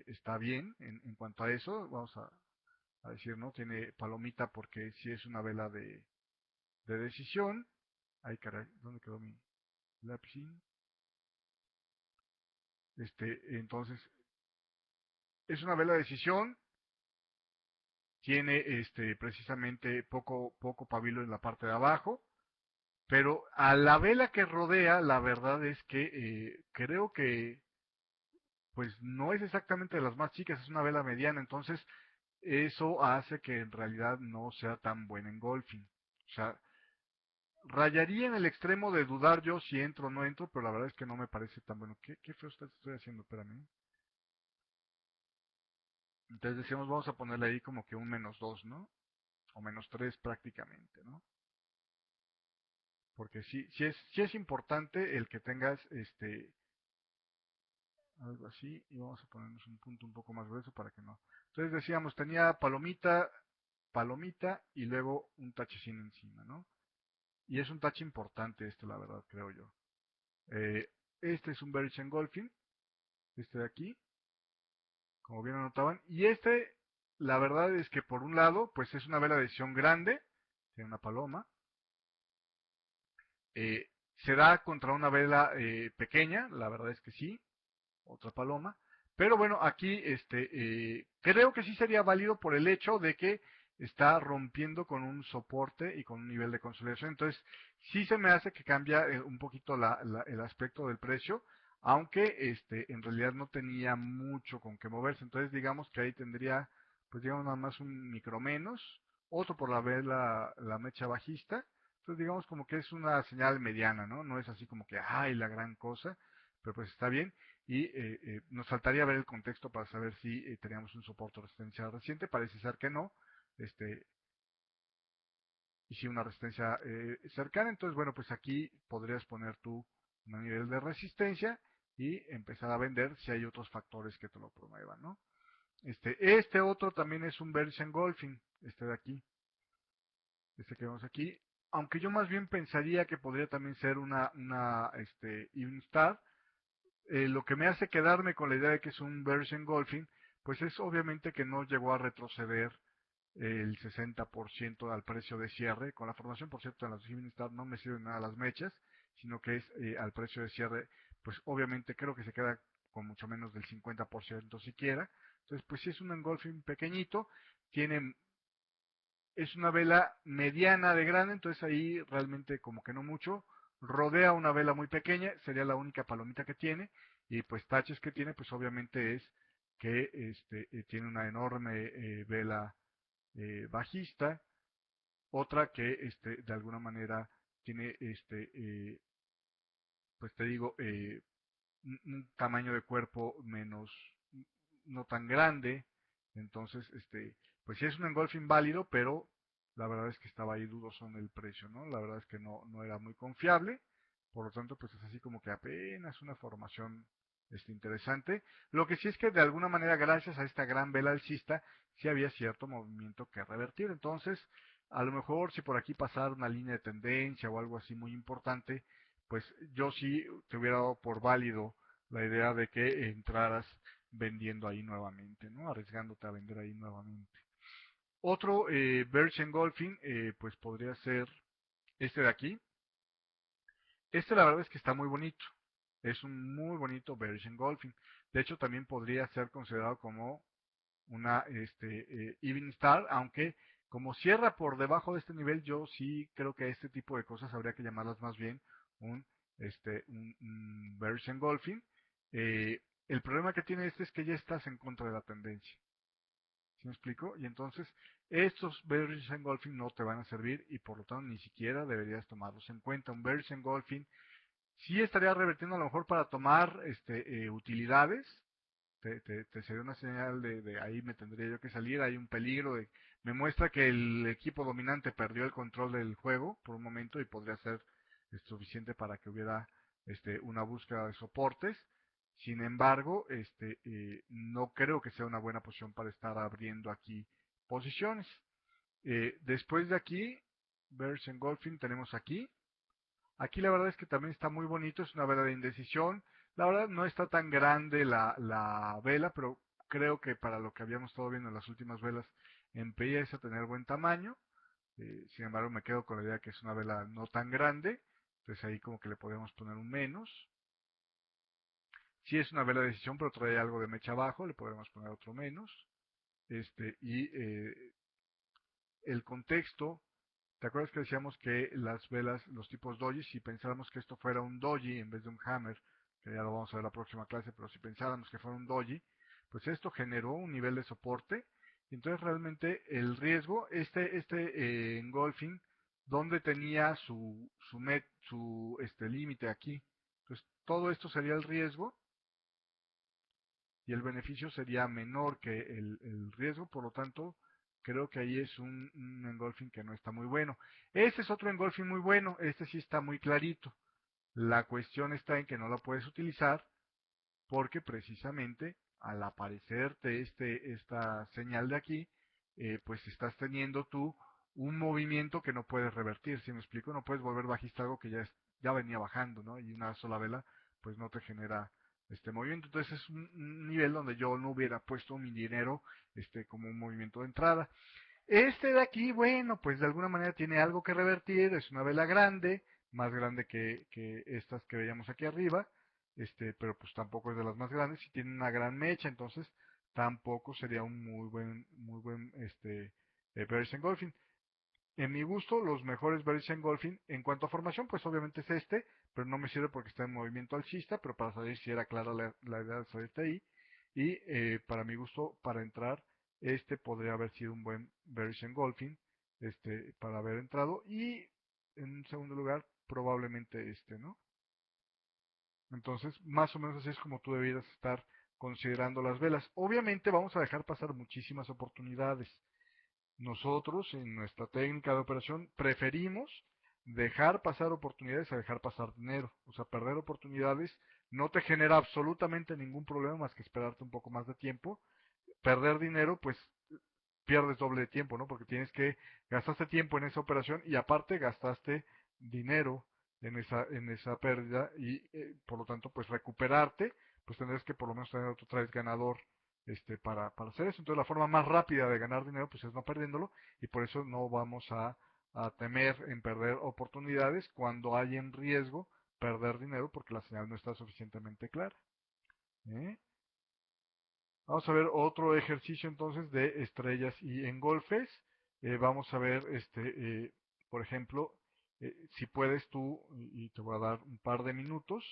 está bien en cuanto a eso. Vamos a decir, ¿no? Tiene palomita porque sí es una vela de decisión. Ay, caray, ¿dónde quedó mi lápiz? Entonces, es una vela de decisión, tiene precisamente poco pabilo en la parte de abajo, pero a la vela que rodea, la verdad es que creo que pues no es exactamente de las más chicas, es una vela mediana, entonces eso hace que en realidad no sea tan buena en golfing. O sea, rayaría en el extremo de dudar yo si entro o no entro, pero la verdad es que no me parece tan bueno. ¿Qué feo estoy haciendo? Espérame. Entonces decíamos, vamos a ponerle ahí como que un -2, ¿no? O -3 prácticamente, ¿no? Porque sí es importante el que tengas algo así y vamos a ponernos un punto un poco más grueso para que no. Entonces decíamos, tenía palomita, palomita y luego un tachecín encima, ¿no? Y es un tache importante la verdad, creo yo. Eh, este es un bearish engulfing, este de aquí, como bien anotaban, y la verdad es que por un lado, pues es una vela de decisión grande, tiene una paloma, Eh, se da contra una vela pequeña, la verdad es que sí, otra paloma. Pero bueno, aquí creo que sí sería válido por el hecho de que está rompiendo con un soporte y con un nivel de consolidación. Entonces, sí se me hace que cambia un poquito el aspecto del precio, aunque en realidad no tenía mucho con qué moverse. Entonces, digamos que ahí tendría, pues digamos nada más un micro menos, otro por la vela, la mecha bajista. Entonces, digamos como que es una señal mediana, ¿no? No es así como que, ay, la gran cosa, pero pues está bien y nos faltaría ver el contexto para saber si teníamos un soporte o resistencia reciente, parece ser que no, este, y si una resistencia cercana, entonces bueno, pues aquí podrías poner tú un nivel de resistencia y empezar a vender si hay otros factores que te lo promuevan, ¿no? Otro también es un bearish engulfing, este de aquí, este que vemos aquí, aunque yo más bien pensaría que podría también ser una Even Star. Lo que me hace quedarme con la idea de que es un Bearish Engulfing, pues es obviamente que no llegó a retroceder el 60% al precio de cierre. Con la formación, por cierto, en las Even Star no me sirven nada las mechas, sino que es al precio de cierre, pues obviamente creo que se queda con mucho menos del 50% siquiera. Entonces, pues sí es un engulfing pequeñito, tiene es una vela mediana de grande, entonces ahí realmente como que no mucho. Rodea una vela muy pequeña, sería la única palomita que tiene, y pues taches que tiene, pues obviamente es que tiene una enorme vela bajista, otra que de alguna manera tiene pues te digo, un tamaño de cuerpo menos, no tan grande. Entonces, pues sí es un engolfing válido, pero la verdad es que estaba ahí dudoso en el precio, ¿no? La verdad es que no era muy confiable. Por lo tanto, pues es así como que apenas una formación interesante. Lo que sí es que de alguna manera, gracias a esta gran vela alcista, sí había cierto movimiento que revertir. Entonces, a lo mejor si por aquí pasara una línea de tendencia o algo así muy importante, pues yo sí te hubiera dado por válido la idea de que entraras vendiendo ahí nuevamente, ¿no? Arriesgándote a vender ahí nuevamente. Otro Bearish Engulfing, pues podría ser este de aquí. Este la verdad es que está muy bonito. Es un muy bonito Bearish Engulfing. De hecho, también podría ser considerado como una Even Star, aunque como cierra por debajo de este nivel, yo sí creo que este tipo de cosas habría que llamarlas más bien un, un Bearish Engulfing. El problema que tiene este es que ya estás en contra de la tendencia. ¿Sí me explico? Y entonces estos Bearish Engulfing no te van a servir y por lo tanto ni siquiera deberías tomarlos en cuenta. Un Bearish Engulfing sí estaría revertiendo a lo mejor para tomar utilidades, te sería una señal de ahí me tendría yo que salir, hay un peligro, me muestra que el equipo dominante perdió el control del juego por un momento y podría ser suficiente para que hubiera una búsqueda de soportes. Sin embargo, no creo que sea una buena posición para estar abriendo aquí posiciones. Después de aquí, Bears Engulfing tenemos aquí. Aquí la verdad es que también está muy bonito, es una vela de indecisión. La verdad no está tan grande la vela, pero creo que para lo que habíamos estado viendo en las últimas velas empieza a tener buen tamaño. Sin embargo, me quedo con la idea que es una vela no tan grande. Entonces ahí como que le podemos poner un menos. Si es una vela de decisión, pero trae algo de mecha abajo, le podemos poner otro menos. Y el contexto, ¿te acuerdas que decíamos que las velas, los tipos doji, si pensáramos que esto fuera un doji en vez de un hammer, que ya lo vamos a ver en la próxima clase, pero si pensáramos que fuera un doji, pues esto generó un nivel de soporte. Y entonces realmente el riesgo, engulfing, donde tenía su límite aquí. Entonces todo esto sería el riesgo y el beneficio sería menor que el riesgo, por lo tanto, creo que ahí es un engolfing que no está muy bueno. Este es otro engolfing muy bueno, este sí está muy clarito. La cuestión está en que no lo puedes utilizar porque precisamente al aparecerte esta señal de aquí, pues estás teniendo tú un movimiento que no puedes revertir, ¿sí me explico? No puedes volver bajista algo que ya venía bajando, ¿no? Y una sola vela, pues no te genera este movimiento. Entonces es un nivel donde yo no hubiera puesto mi dinero como un movimiento de entrada. Este de aquí, bueno, pues de alguna manera tiene algo que revertir, es una vela grande, más grande que estas que veíamos aquí arriba, pero pues tampoco es de las más grandes y tiene una gran mecha, entonces tampoco sería un muy buen Bearish Engulfing. En mi gusto, los mejores Bearish Engulfing en cuanto a formación, pues obviamente es pero no me sirve porque está en movimiento alcista, pero para saber si era clara la idea de salirte ahí. Y para mi gusto, para entrar, este podría haber sido un buen Bearish Engulfing, para haber entrado. Y en un segundo lugar, probablemente ¿no? Entonces, más o menos así es como tú debieras estar considerando las velas. Obviamente vamos a dejar pasar muchísimas oportunidades. Nosotros, en nuestra técnica de operación, preferimos dejar pasar oportunidades a dejar pasar dinero. O sea, perder oportunidades no te genera absolutamente ningún problema más que esperarte un poco más de tiempo. Perder dinero, pues pierdes doble de tiempo, ¿no? Porque gastaste tiempo en esa operación y aparte gastaste dinero en esa pérdida y por lo tanto, pues recuperarte, pues tendrás que por lo menos tener otro trade ganador para hacer eso. Entonces la forma más rápida de ganar dinero pues es no perdiéndolo y por eso no vamos a temer en perder oportunidades cuando hay en riesgo perder dinero porque la señal no está suficientemente clara. ¿Eh? Vamos a ver otro ejercicio entonces de estrellas y engolfes. Vamos a ver, por ejemplo, si puedes tú, y te voy a dar un par de minutos,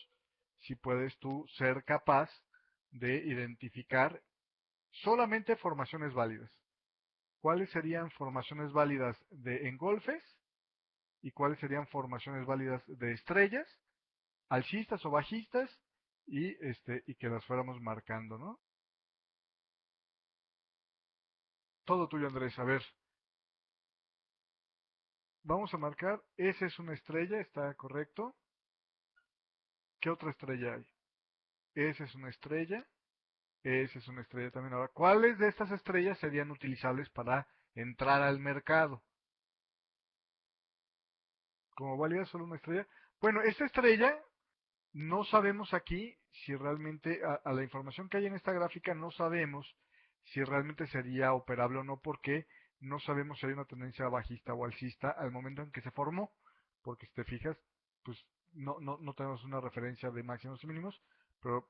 si puedes tú ser capaz de identificar solamente formaciones válidas. ¿Cuáles serían formaciones válidas de engolfes y cuáles serían formaciones válidas de estrellas, alcistas o bajistas y que las fuéramos marcando, ¿no? Todo tuyo, Andrés. A ver, vamos a marcar, esa es una estrella, está correcto. ¿Qué otra estrella hay? Esa es una estrella, esa es una estrella también. Ahora, ¿cuáles de estas estrellas serían utilizables para entrar al mercado? Como válida solo una estrella. Bueno, esta estrella no sabemos aquí si realmente, a la información que hay en esta gráfica, no sabemos si realmente sería operable o no, porque no sabemos si hay una tendencia bajista o alcista al momento en que se formó, porque si te fijas, pues no tenemos una referencia de máximos y mínimos, pero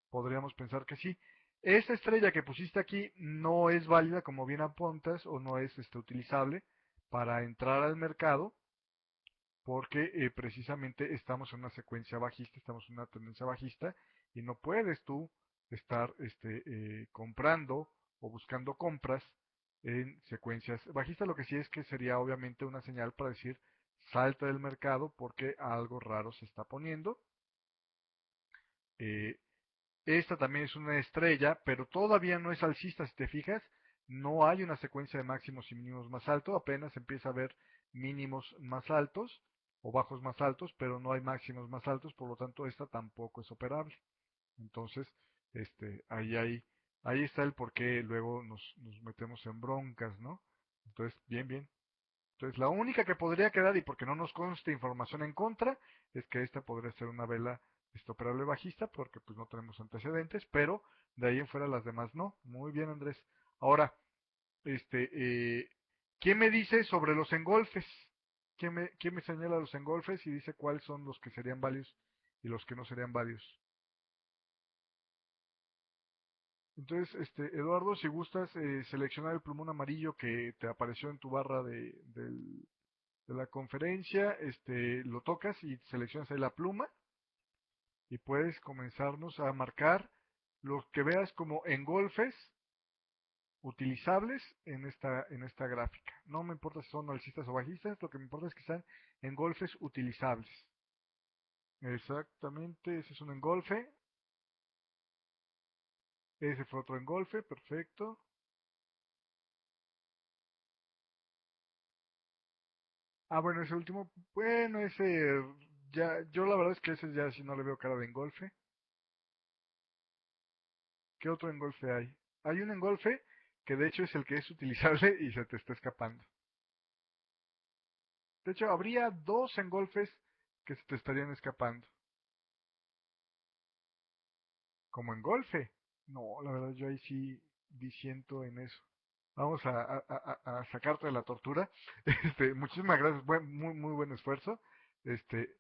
podríamos pensar que sí. Esta estrella que pusiste aquí no es válida, como bien apuntas, o no es utilizable para entrar al mercado, porque precisamente estamos en una secuencia bajista, estamos en una tendencia bajista y no puedes tú estar comprando o buscando compras en secuencias bajistas. Lo que sí es que sería obviamente una señal para decir salta del mercado porque algo raro se está poniendo. Eh, Esta también es una estrella, pero todavía no es alcista, si te fijas, no hay una secuencia de máximos y mínimos más alto, apenas empieza a ver mínimos más altos o bajos más altos, pero no hay máximos más altos, por lo tanto esta tampoco es operable. Entonces, ahí está el por qué luego nos metemos en broncas, ¿no? Entonces, bien, bien. Entonces, la única que podría quedar, y porque no nos consta información en contra, es que esta podría ser una vela operable bajista, porque pues no tenemos antecedentes, pero de ahí en fuera las demás no. Muy bien, Andrés. Ahora, este, eh, ¿quién me dice sobre los engolfes? ¿Quién me señala los engolfes y dice cuáles son los que serían válidos y los que no serían válidos? Entonces, Eduardo, si gustas seleccionar el plumón amarillo que te apareció en tu barra de la conferencia, lo tocas y seleccionas ahí la pluma y puedes comenzarnos a marcar lo que veas como engolfes utilizables en esta gráfica. No me importa si son alcistas o bajistas, lo que me importa es que sean engolfes utilizables. Exactamente, ese es un engolfe, ese fue otro engolfe, perfecto. Ah, bueno, ese último, bueno, ese ya, yo la verdad es que ese ya si no le veo cara de engolfe. ¿Qué otro engolfe hay? Hay un engolfe que de hecho es el que es utilizable y se te está escapando. De hecho, habría dos engolfes que se te estarían escapando. Como engolfe. No, la verdad yo ahí sí disiento en eso. Vamos a sacarte de la tortura. Muchísimas gracias, muy, muy buen esfuerzo. Este,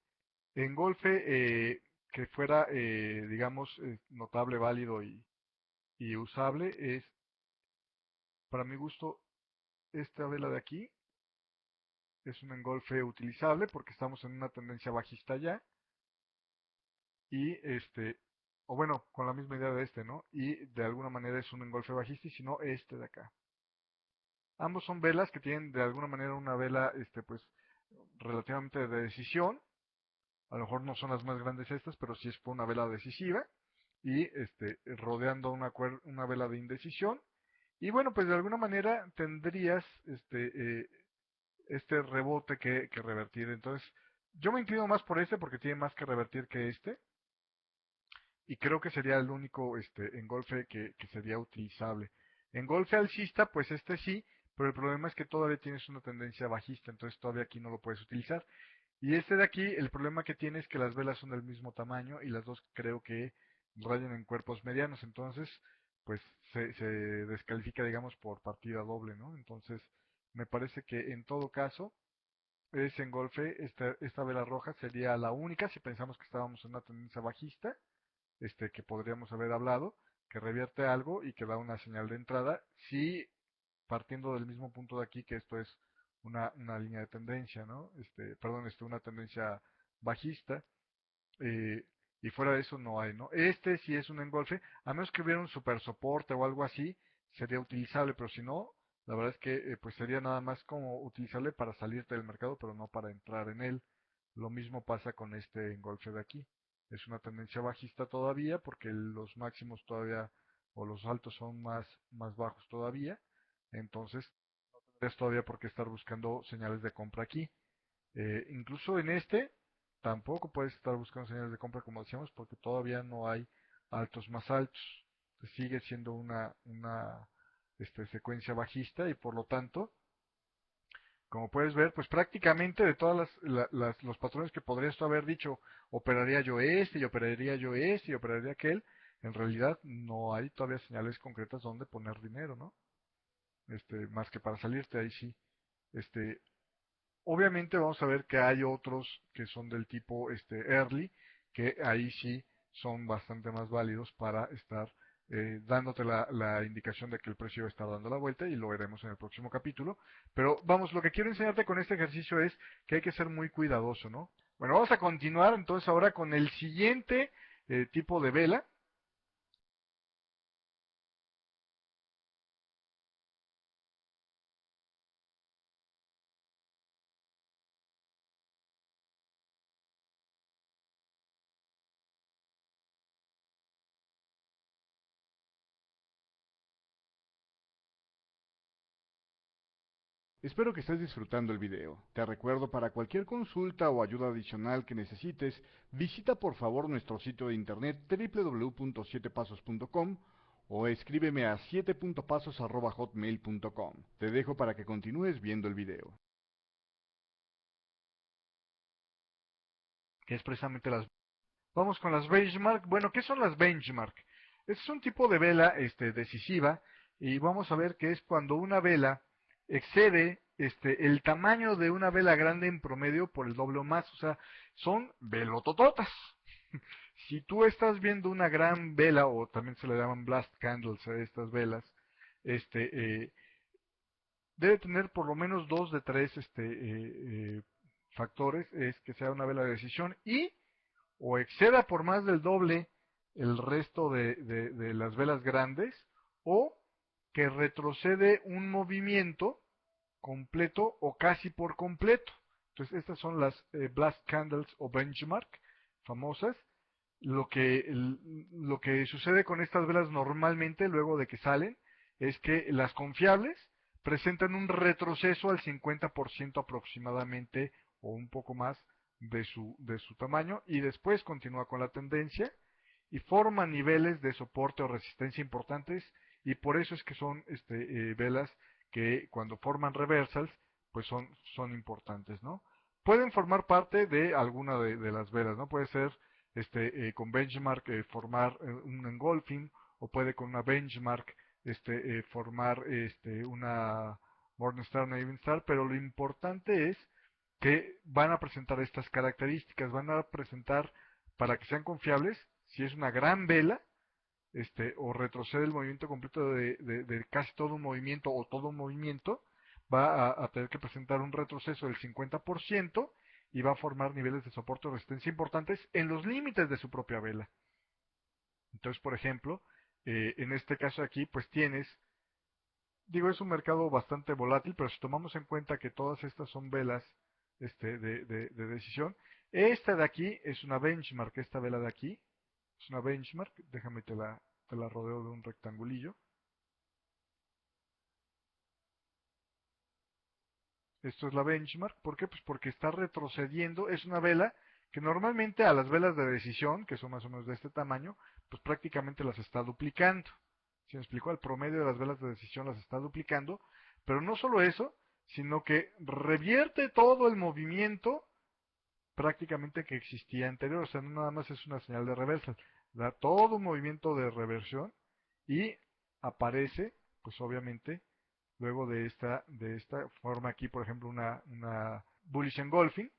engolfe que fuera, digamos, notable, válido y usable es, para mi gusto, esta vela de aquí es un engolfe utilizable porque estamos en una tendencia bajista ya y o bueno, con la misma idea de ¿no? Y de alguna manera es un engolfe bajista y si no, este de acá. Ambos son velas que tienen de alguna manera una vela, pues, relativamente de decisión. A lo mejor no son las más grandes estas, pero sí es una vela decisiva y rodeando una vela de indecisión. Y bueno, pues de alguna manera tendrías este rebote que revertir. Entonces, yo me inclino más por este porque tiene más que revertir que este. Y creo que sería el único engolfe que sería utilizable. Engolfe alcista, pues este sí, pero el problema es que todavía tienes una tendencia bajista, entonces todavía aquí no lo puedes utilizar. Y este de aquí, el problema que tiene es que las velas son del mismo tamaño y las dos creo que rayan en cuerpos medianos, entonces pues se descalifica, digamos, por partida doble, ¿no? Entonces me parece que en todo caso ese engolfe, esta vela roja sería la única si pensamos que estábamos en una tendencia bajista, que podríamos haber hablado, que revierte algo y que da una señal de entrada, si partiendo del mismo punto de aquí, que esto es una línea de tendencia, ¿no? Perdón, una tendencia bajista, eh, y fuera de eso no hay, ¿no? Este sí es un engolfe, a menos que hubiera un super soporte o algo así, sería utilizable, pero si no, la verdad es que pues sería nada más como utilizable para salirte del mercado, pero no para entrar en él. Lo mismo pasa con este engolfe de aquí. Es una tendencia bajista todavía, porque los máximos todavía, o los altos son más bajos todavía, entonces no tendrías todavía por qué estar buscando señales de compra aquí. Incluso en tampoco puedes estar buscando señales de compra como decíamos porque todavía no hay altos más altos. Sigue siendo una secuencia bajista y por lo tanto, como puedes ver, pues prácticamente de todas los patrones que podrías tú haber dicho, operaría yo y operaría yo y operaría aquel, en realidad no hay todavía señales concretas donde poner dinero, ¿no? Más que para salirte ahí sí. Este, Obviamente vamos a ver que hay otros que son del tipo early, que ahí sí son bastante más válidos para estar dándote la indicación de que el precio va a estar dando la vuelta y lo veremos en el próximo capítulo. Pero vamos, lo que quiero enseñarte con este ejercicio es que hay que ser muy cuidadoso, ¿no? Bueno, vamos a continuar entonces ahora con el siguiente tipo de vela. Espero que estés disfrutando el video. Te recuerdo, para cualquier consulta o ayuda adicional que necesites, visita por favor nuestro sitio de internet www.7pasos.com o escríbeme a 7.pasos@hotmail.com. Te dejo para que continúes viendo el video. Que es precisamente las... Vamos con las benchmark. Bueno, ¿qué son las benchmark? Es un tipo de vela decisiva y vamos a ver que es cuando una vela excede el tamaño de una vela grande en promedio por el doble o más. O sea, son velotototas. Si tú estás viendo una gran vela, o también se le llaman blast candles a estas velas, este, debe tener por lo menos dos de tres factores. Es que sea una vela de decisión y o exceda por más del doble el resto de las velas grandes, o que retrocede un movimiento completo o casi por completo. Entonces estas son las blast candles o benchmark famosas. Lo que sucede con estas velas normalmente luego de que salen es que las confiables presentan un retroceso al 50% aproximadamente o un poco más de su tamaño y después continúa con la tendencia y forma niveles de soporte o resistencia importantes, y por eso es que son velas que cuando forman reversals pues son importantes, ¿no? Pueden formar parte de alguna de las velas, ¿no? Puede ser con benchmark formar un engulfing, o puede con una benchmark formar una Morningstar, una Evenstar, pero lo importante es que van a presentar estas características, van a presentar, para que sean confiables, si es una gran vela, o retrocede el movimiento completo de casi todo un movimiento o todo un movimiento, va a tener que presentar un retroceso del 50% y va a formar niveles de soporte o resistencia importantes en los límites de su propia vela. Entonces, por ejemplo, en este caso aquí, pues tienes, digo, es un mercado bastante volátil, pero si tomamos en cuenta que todas estas son velas de decisión, esta de aquí es una benchmark, esta vela de aquí es una benchmark, déjame te la rodeo de un rectangulillo. Esto es la benchmark, ¿por qué? Pues porque está retrocediendo, es una vela que normalmente a las velas de decisión, que son más o menos de este tamaño, pues prácticamente las está duplicando. ¿Sí me explicó? El promedio de las velas de decisión las está duplicando, pero no solo eso, sino que revierte todo el movimiento prácticamente que existía anterior, o sea, no nada más es una señal de reversal, da todo un movimiento de reversión y aparece, pues obviamente, luego de esta forma aquí, por ejemplo, una bullish engulfing,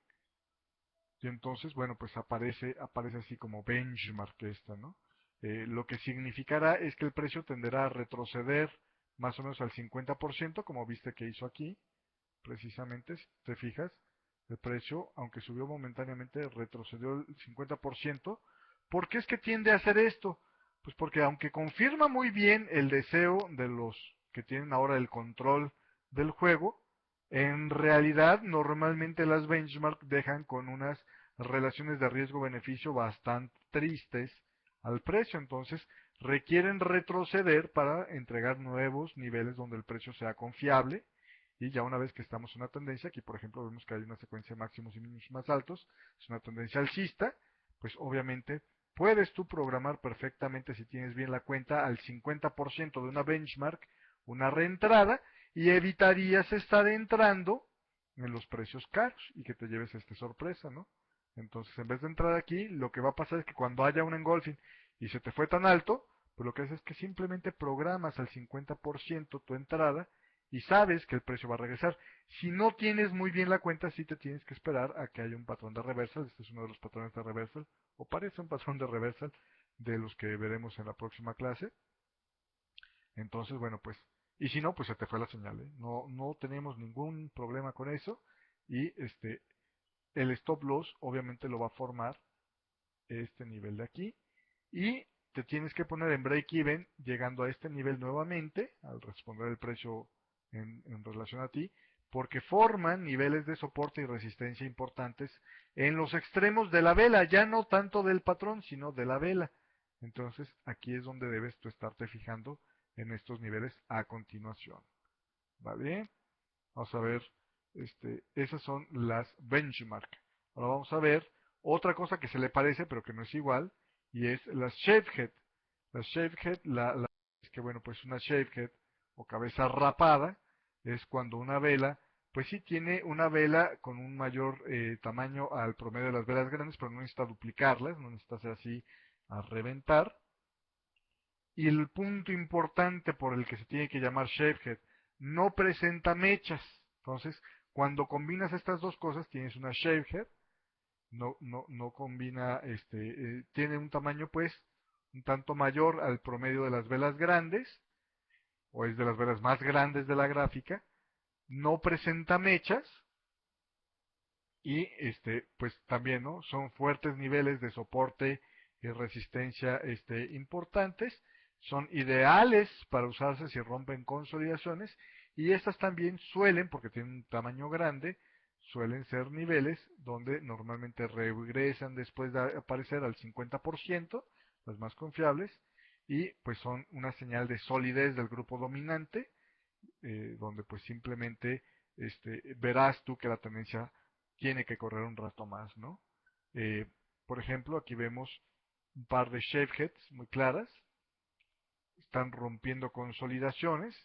y entonces, bueno, pues aparece así como benchmark esta, ¿no? Lo que significará es que el precio tenderá a retroceder más o menos al 50%, como viste que hizo aquí, precisamente, si te fijas, el precio, aunque subió momentáneamente, retrocedió el 50%. ¿Por qué es que tiende a hacer esto? Pues porque aunque confirma muy bien el deseo de los que tienen ahora el control del juego, en realidad normalmente las benchmark dejan con unas relaciones de riesgo-beneficio bastante tristes al precio, entonces requieren retroceder para entregar nuevos niveles donde el precio sea confiable y ya una vez que estamos en una tendencia, aquí por ejemplo vemos que hay una secuencia de máximos y mínimos más altos, es una tendencia alcista, pues obviamente puedes tú programar perfectamente si tienes bien la cuenta al 50% de una benchmark, una reentrada, y evitarías estar entrando en los precios caros y que te lleves esta sorpresa, ¿no? Entonces en vez de entrar aquí, lo que va a pasar es que cuando haya un engulfing y se te fue tan alto, pues lo que haces es que simplemente programas al 50% tu entrada y sabes que el precio va a regresar. Si no tienes muy bien la cuenta, sí te tienes que esperar a que haya un patrón de reversal. Este es uno de los patrones de reversal, o parece un patrón de reversal de los que veremos en la próxima clase. Entonces, bueno, pues, y si no, pues se te fue la señal, ¿eh? No tenemos ningún problema con eso. Y el stop loss obviamente lo va a formar este nivel de aquí. Y te tienes que poner en break even llegando a este nivel nuevamente, al responder el precio en relación a ti, porque forman niveles de soporte y resistencia importantes en los extremos de la vela, ya no tanto del patrón, sino de la vela. Entonces aquí es donde debes tú estarte fijando en estos niveles a continuación. ¿Vale? Vamos a ver, esas son las benchmark. Ahora vamos a ver otra cosa que se le parece, pero que no es igual, y es las shapehead. Las shapehead, es que bueno, pues una shapehead o cabeza rapada es cuando una vela, pues sí tiene una vela con un mayor tamaño al promedio de las velas grandes, pero no necesita duplicarlas, no necesita hacer así a reventar. Y el punto importante por el que se tiene que llamar shapehead, no presenta mechas. Entonces, cuando combinas estas dos cosas, tienes una shapehead, no combina, tiene un tamaño pues un tanto mayor al promedio de las velas grandes, o es de las velas más grandes de la gráfica, no presenta mechas, y pues también, ¿no? Son fuertes niveles de soporte y resistencia importantes, son ideales para usarse si rompen consolidaciones, y estas también suelen, porque tienen un tamaño grande, suelen ser niveles donde normalmente regresan después de aparecer al 50%, las más confiables, y pues son una señal de solidez del grupo dominante, donde pues simplemente verás tú que la tendencia tiene que correr un rato más, ¿no? Eh, por ejemplo, aquí vemos un par de shapeheads muy claras, están rompiendo consolidaciones,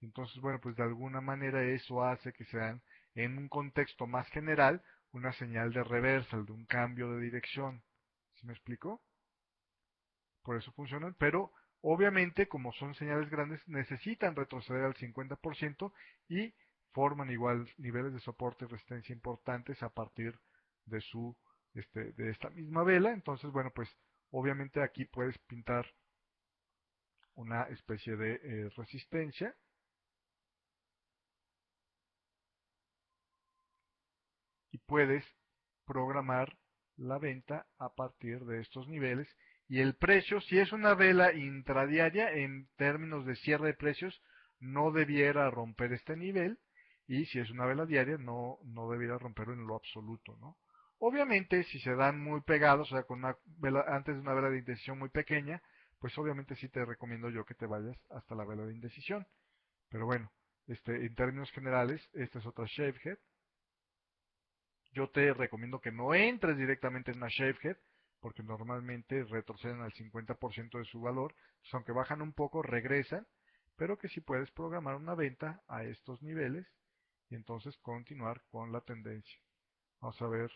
entonces, bueno, pues de alguna manera eso hace que sean, en un contexto más general, una señal de reversal, de un cambio de dirección. ¿Sí me explico? Por eso funcionan, pero obviamente como son señales grandes necesitan retroceder al 50% y forman igual niveles de soporte y resistencia importantes a partir de de esta misma vela. Entonces, bueno, pues obviamente aquí puedes pintar una especie de resistencia y puedes programar la venta a partir de estos niveles, y el precio, si es una vela intradiaria en términos de cierre de precios, no debiera romper este nivel, y si es una vela diaria no debiera romperlo en lo absoluto, ¿no? Obviamente si se dan muy pegados, o sea, con una vela, antes de una vela de indecisión muy pequeña, pues obviamente sí te recomiendo yo que te vayas hasta la vela de indecisión. Pero bueno, en términos generales, esta es otra shapehead. Yo te recomiendo que no entres directamente en una shapehead, porque normalmente retroceden al 50% de su valor, pues aunque bajan un poco, regresan, pero que si puedes programar una venta a estos niveles y entonces continuar con la tendencia. Vamos a ver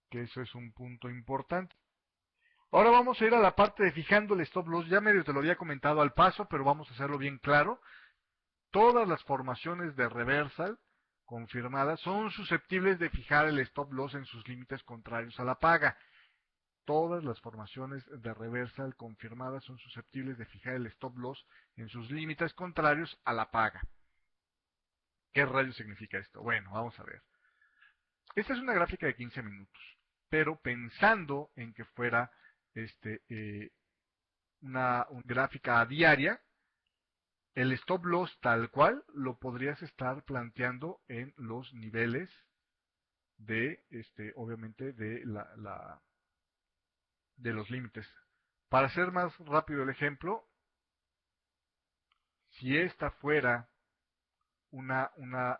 que eso es un punto importante. Ahora vamos a ir a la parte de fijando el stop loss. Ya medio te lo había comentado al paso, pero vamos a hacerlo bien claro. Todas las formaciones de reversal confirmadas son susceptibles de fijar el stop loss en sus límites contrarios a la paga. Todas las formaciones de reversal confirmadas son susceptibles de fijar el stop loss en sus límites contrarios a la paga. ¿Qué rayos significa esto? Bueno, vamos a ver. Esta es una gráfica de 15 minutos, pero pensando en que fuera una gráfica diaria, el stop loss tal cual lo podrías estar planteando en los niveles de, obviamente, de los límites. Para hacer más rápido el ejemplo, si esta fuera una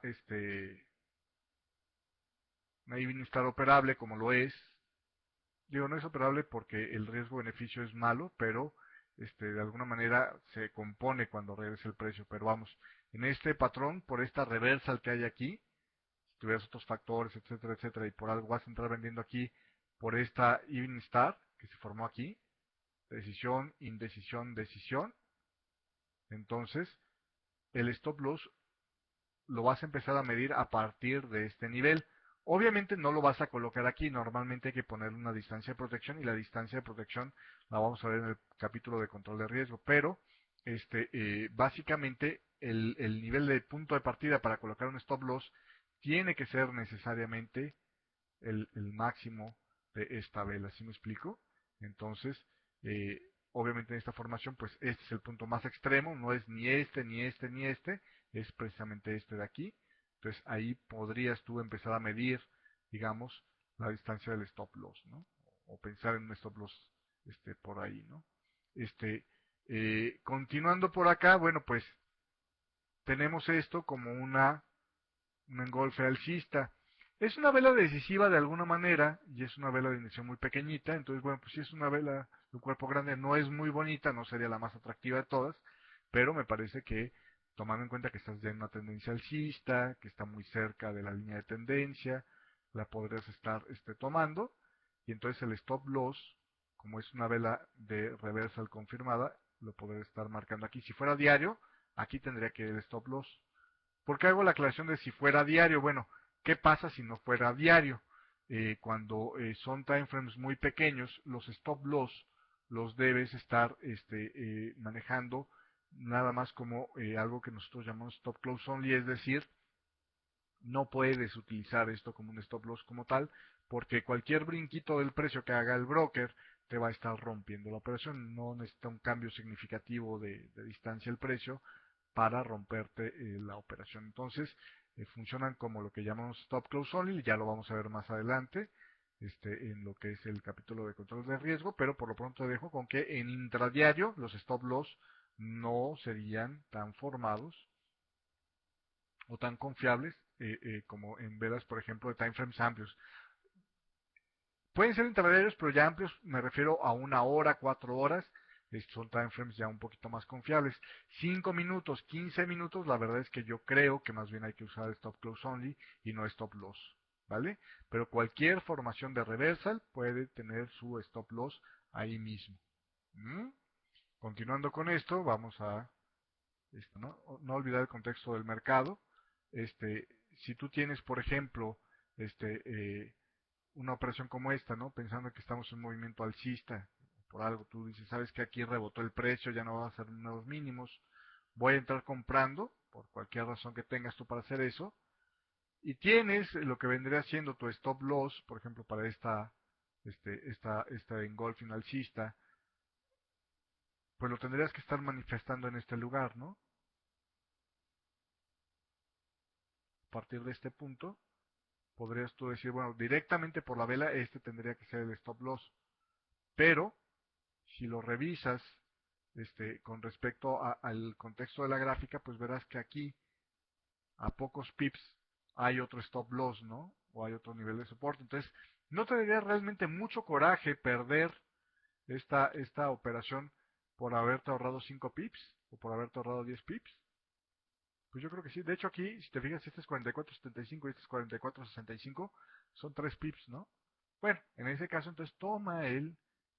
evening star operable como lo es, digo, no es operable porque el riesgo-beneficio es malo, pero de alguna manera se compone cuando regresa el precio. Pero vamos, en este patrón, por esta reversal que hay aquí, si tuvieras otros factores, etcétera, etcétera, y por algo vas a entrar vendiendo aquí por esta evening star que se formó aquí, decisión, indecisión, decisión, entonces el stop loss lo vas a empezar a medir a partir de este nivel. Obviamente no lo vas a colocar aquí, normalmente hay que ponerle una distancia de protección y la distancia de protección la vamos a ver en el capítulo de control de riesgo, pero básicamente el nivel de punto de partida para colocar un stop loss tiene que ser necesariamente el máximo de esta vela, ¿sí me explico? Entonces, obviamente en esta formación, pues este es el punto más extremo, no es ni este, ni este, ni este, es precisamente este de aquí. Entonces ahí podrías tú empezar a medir, digamos, la distancia del stop loss, ¿no? O pensar en un stop loss por ahí, ¿no? Continuando por acá, bueno, pues tenemos esto como un engolfe alcista. Es una vela decisiva de alguna manera y es una vela de dimensión muy pequeñita, entonces bueno, pues si es una vela de un cuerpo grande no es muy bonita, no sería la más atractiva de todas, pero me parece que tomando en cuenta que estás ya en una tendencia alcista, que está muy cerca de la línea de tendencia, la podrías estar tomando y entonces el stop loss, como es una vela de reversal confirmada, lo podré estar marcando aquí. Si fuera diario, aquí tendría que ir el stop loss. ¿Por qué hago la aclaración de si fuera diario? Bueno, ¿qué pasa si no fuera diario? Cuando son time frames muy pequeños, los stop loss los debes estar manejando nada más como algo que nosotros llamamos stop close only, es decir, no puedes utilizar esto como un stop loss como tal, porque cualquier brinquito del precio que haga el broker te va a estar rompiendo la operación. No necesita un cambio significativo de distancia el precio para romperte la operación. Entonces, funcionan como lo que llamamos stop close only, ya lo vamos a ver más adelante, en lo que es el capítulo de control de riesgo, pero por lo pronto dejo con que en intradiario los stop loss no serían tan formados o tan confiables como en velas, por ejemplo, de time frames amplios. Pueden ser intradiarios, pero ya amplios me refiero a 1 hora, 4 horas. Son time frames ya un poquito más confiables. 5 minutos, 15 minutos, la verdad es que yo creo que más bien hay que usar stop close only y no stop loss, ¿vale? Pero cualquier formación de reversal puede tener su stop loss ahí mismo. ¿Mm? Continuando con esto, vamos a no olvidar el contexto del mercado. Si tú tienes, por ejemplo, una operación como esta, ¿no? Pensando que estamos en un movimiento alcista, por algo tú dices, sabes que aquí rebotó el precio, ya no va a ser nuevos mínimos, voy a entrar comprando, por cualquier razón que tengas tú para hacer eso, y tienes lo que vendría siendo tu stop loss, por ejemplo, para esta engolfing alcista, pues lo tendrías que estar manifestando en este lugar, ¿no? A partir de este punto, podrías tú decir, bueno, directamente por la vela, este tendría que ser el stop loss. Pero, si lo revisas con respecto al contexto de la gráfica, pues verás que aquí, a pocos pips, hay otro stop loss, ¿no? O hay otro nivel de soporte. Entonces, ¿No te daría realmente mucho coraje perder esta operación por haberte ahorrado 5 pips o por haberte ahorrado 10 pips? Pues yo creo que sí. De hecho aquí, si te fijas, este es 44.75 y este es 44.65, son 3 pips, ¿no? Bueno, en ese caso entonces toma el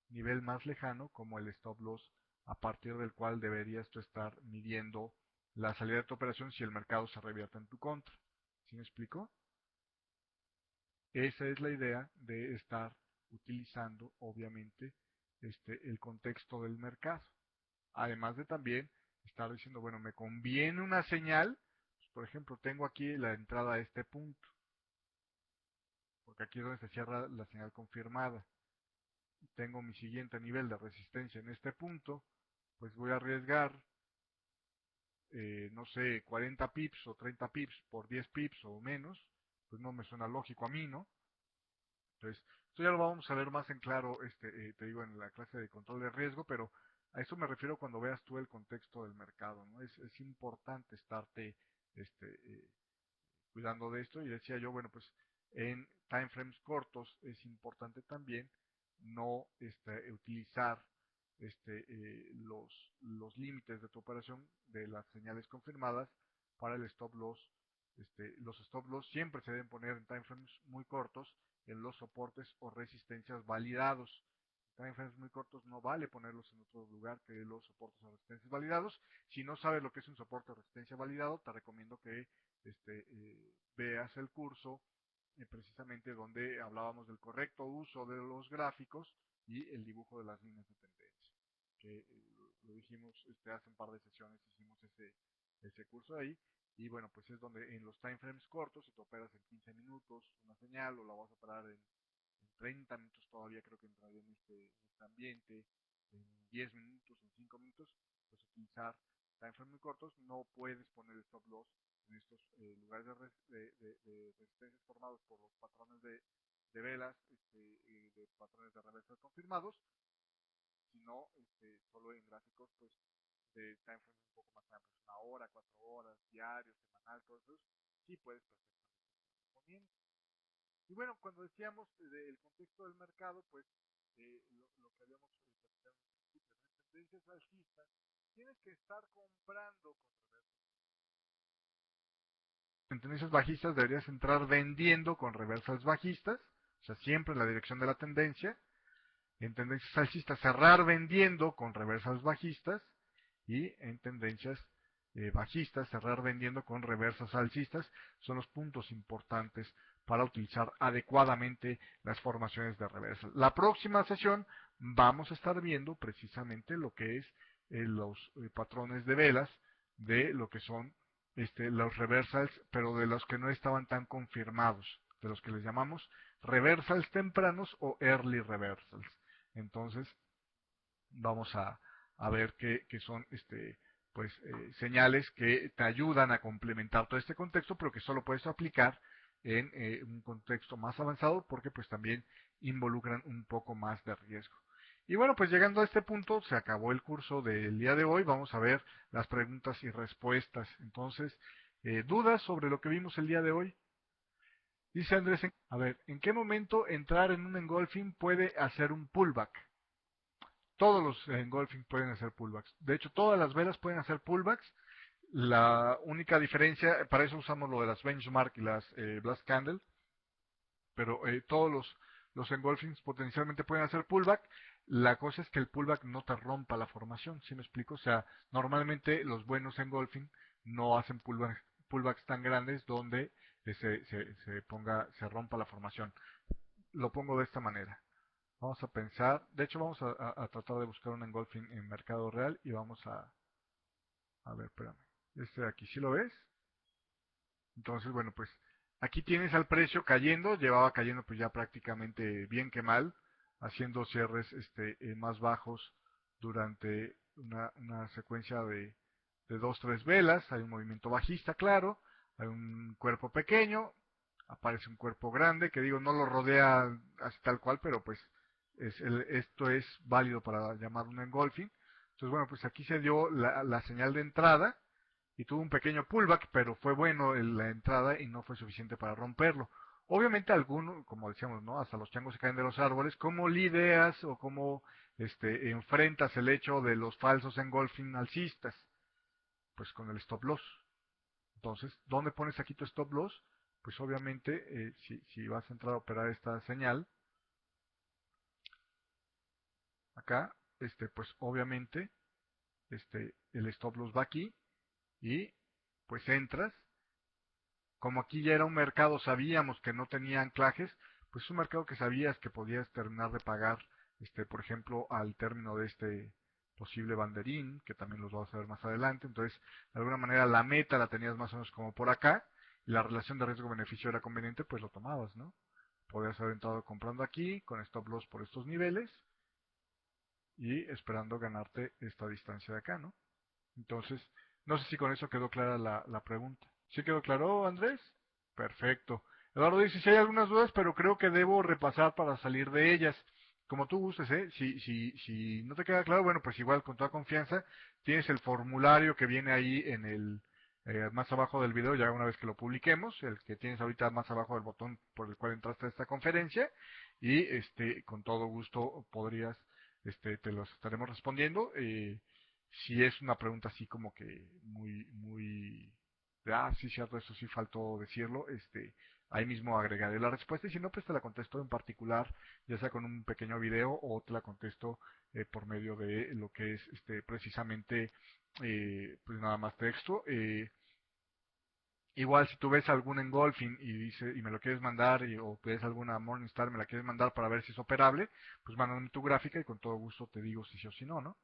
nivel más lejano como el stop loss a partir del cual deberías tú estar midiendo la salida de tu operación si el mercado se revierte en tu contra. ¿Sí me explico? Esa es la idea de estar utilizando, obviamente, el contexto del mercado. Además de también estar diciendo, bueno, me conviene una señal, pues, por ejemplo, tengo aquí la entrada a este punto, porque aquí es donde se cierra la señal confirmada. Tengo mi siguiente nivel de resistencia en este punto, pues voy a arriesgar, no sé, 40 pips o 30 pips por 10 pips o menos, pues no me suena lógico a mí, ¿no? Entonces, esto ya lo vamos a ver más en claro, te digo, en la clase de control de riesgo, pero a eso me refiero cuando veas tú el contexto del mercado, ¿no? Es importante estarte cuidando de esto y decía yo, bueno, pues en time frames cortos es importante también no utilizar los límites de tu operación de las señales confirmadas para el stop loss. Los stop loss siempre se deben poner en time frames muy cortos en los soportes o resistencias validados. Time frames muy cortos no vale ponerlos en otro lugar que los soportes o resistencias validados. Si no sabes lo que es un soporte o resistencia validado, te recomiendo que veas el curso precisamente donde hablábamos del correcto uso de los gráficos y el dibujo de las líneas de tendencia. Que lo dijimos hace un par de sesiones, hicimos ese curso ahí. Y bueno, pues es donde en los time frames cortos, si tú operas en 15 minutos una señal o la vas a operar en 30 minutos todavía creo que entraría en este ambiente, en 10 minutos, en 5 minutos, pues utilizar time frames muy cortos, no puedes poner stop loss en estos lugares de resistencias formados por los patrones de velas, de patrones de reversa confirmados, sino solo en gráficos pues de time frames un poco más amplios, una hora, 4 horas, diario, semanal, todo eso, sí puedes perfectamente estar poniendo. Y bueno, cuando decíamos del contexto del mercado, pues lo que habíamos platicado en tendencias alcistas, tienes que estar comprando con reversas. En tendencias bajistas deberías entrar vendiendo con reversas bajistas, o sea, siempre en la dirección de la tendencia. En tendencias alcistas cerrar vendiendo con reversas bajistas y en tendencias bajistas cerrar vendiendo con reversas alcistas son los puntos importantes para utilizar adecuadamente las formaciones de reversa. La próxima sesión vamos a estar viendo precisamente lo que es los patrones de velas de lo que son los reversals, pero de los que no estaban tan confirmados, de los que les llamamos reversals tempranos o early reversals. Entonces, vamos a ver que son pues señales que te ayudan a complementar todo este contexto, pero que solo puedes aplicar en un contexto más avanzado porque pues también involucran un poco más de riesgo. Y bueno, pues llegando a este punto, se acabó el curso del día de hoy. Vamos a ver las preguntas y respuestas. Entonces, ¿dudas sobre lo que vimos el día de hoy? Dice Andrés, a ver, ¿en qué momento entrar en un engolfing puede hacer un pullback? Todos los engulfing pueden hacer pullbacks. De hecho, todas las velas pueden hacer pullbacks. La única diferencia, para eso usamos lo de las benchmark y las blast candle, pero todos los engulfings potencialmente pueden hacer pullback. La cosa es que el pullback no te rompa la formación, ¿sí me explico? O sea, normalmente los buenos engulfing no hacen pullbacks tan grandes donde se rompa la formación. Lo pongo de esta manera. Vamos a pensar, de hecho vamos a tratar de buscar un engulfing en mercado real y vamos a ver, espérame, este de aquí, ¿sí lo ves? Entonces, bueno, pues aquí tienes al precio cayendo, llevaba cayendo pues ya prácticamente bien que mal, haciendo cierres más bajos durante una secuencia de 2, 3 velas, hay un movimiento bajista, claro, hay un cuerpo pequeño, aparece un cuerpo grande, que digo, no lo rodea así tal cual, pero pues esto es válido para llamar un engulfing. Entonces, bueno, pues aquí se dio la señal de entrada, y tuvo un pequeño pullback, pero fue bueno la entrada y no fue suficiente para romperlo. Obviamente algunos, como decíamos, ¿no? Hasta los changos se caen de los árboles. ¿Cómo lidias o cómo enfrentas el hecho de los falsos engulfing alcistas? Pues con el stop loss. Entonces, ¿dónde pones aquí tu stop loss? Pues obviamente, si vas a entrar a operar esta señal, acá, pues obviamente, el stop loss va aquí y pues entras. Como aquí ya era un mercado, sabíamos que no tenía anclajes, pues es un mercado que sabías que podías terminar de pagar, por ejemplo, al término de este posible banderín, que también los vamos a ver más adelante. Entonces, de alguna manera la meta la tenías más o menos como por acá, y la relación de riesgo-beneficio era conveniente, pues lo tomabas, ¿no? Podías haber entrado comprando aquí, con stop loss por estos niveles, y esperando ganarte esta distancia de acá, ¿no? Entonces, no sé si con eso quedó clara la pregunta. ¿Sí quedó claro, Andrés? Perfecto. Eduardo dice, si hay algunas dudas, pero creo que debo repasar para salir de ellas. Como tú gustes, ¿eh? Si no te queda claro, bueno, pues igual con toda confianza, tienes el formulario que viene ahí en el más abajo del video, ya una vez que lo publiquemos, el que tienes ahorita más abajo del botón por el cual entraste a esta conferencia, y con todo gusto podrías, te los estaremos respondiendo. Si es una pregunta así como que muy, sí, cierto, eso sí faltó decirlo, ahí mismo agregaré la respuesta y si no, pues te la contesto en particular, ya sea con un pequeño video o te la contesto por medio de lo que es precisamente, pues nada más texto. Igual si tú ves algún engulfing y me lo quieres mandar o ves alguna Morningstar me la quieres mandar para ver si es operable, pues mándame tu gráfica y con todo gusto te digo si sí o si no, ¿no?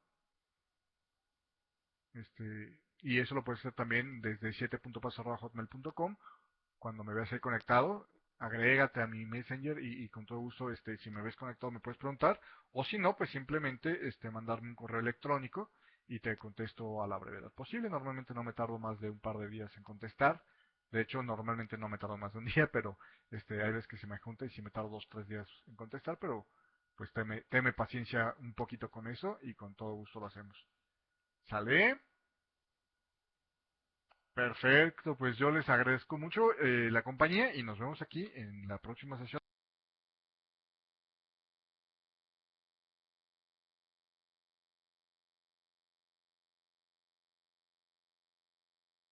Y eso lo puedes hacer también desde 7.paso@hotmail.com. Cuando me veas ahí conectado, agrégate a mi Messenger y con todo gusto, si me ves conectado me puedes preguntar. O si no, pues simplemente mandarme un correo electrónico y te contesto a la brevedad posible. Normalmente no me tardo más de un par de días en contestar. De hecho, normalmente no me tardo más de un día, pero hay veces que se me junta y si me tardo 2 o 3 días en contestar, pero pues teme paciencia un poquito con eso y con todo gusto lo hacemos. ¿Sale? Perfecto, pues yo les agradezco mucho la compañía y nos vemos aquí en la próxima sesión.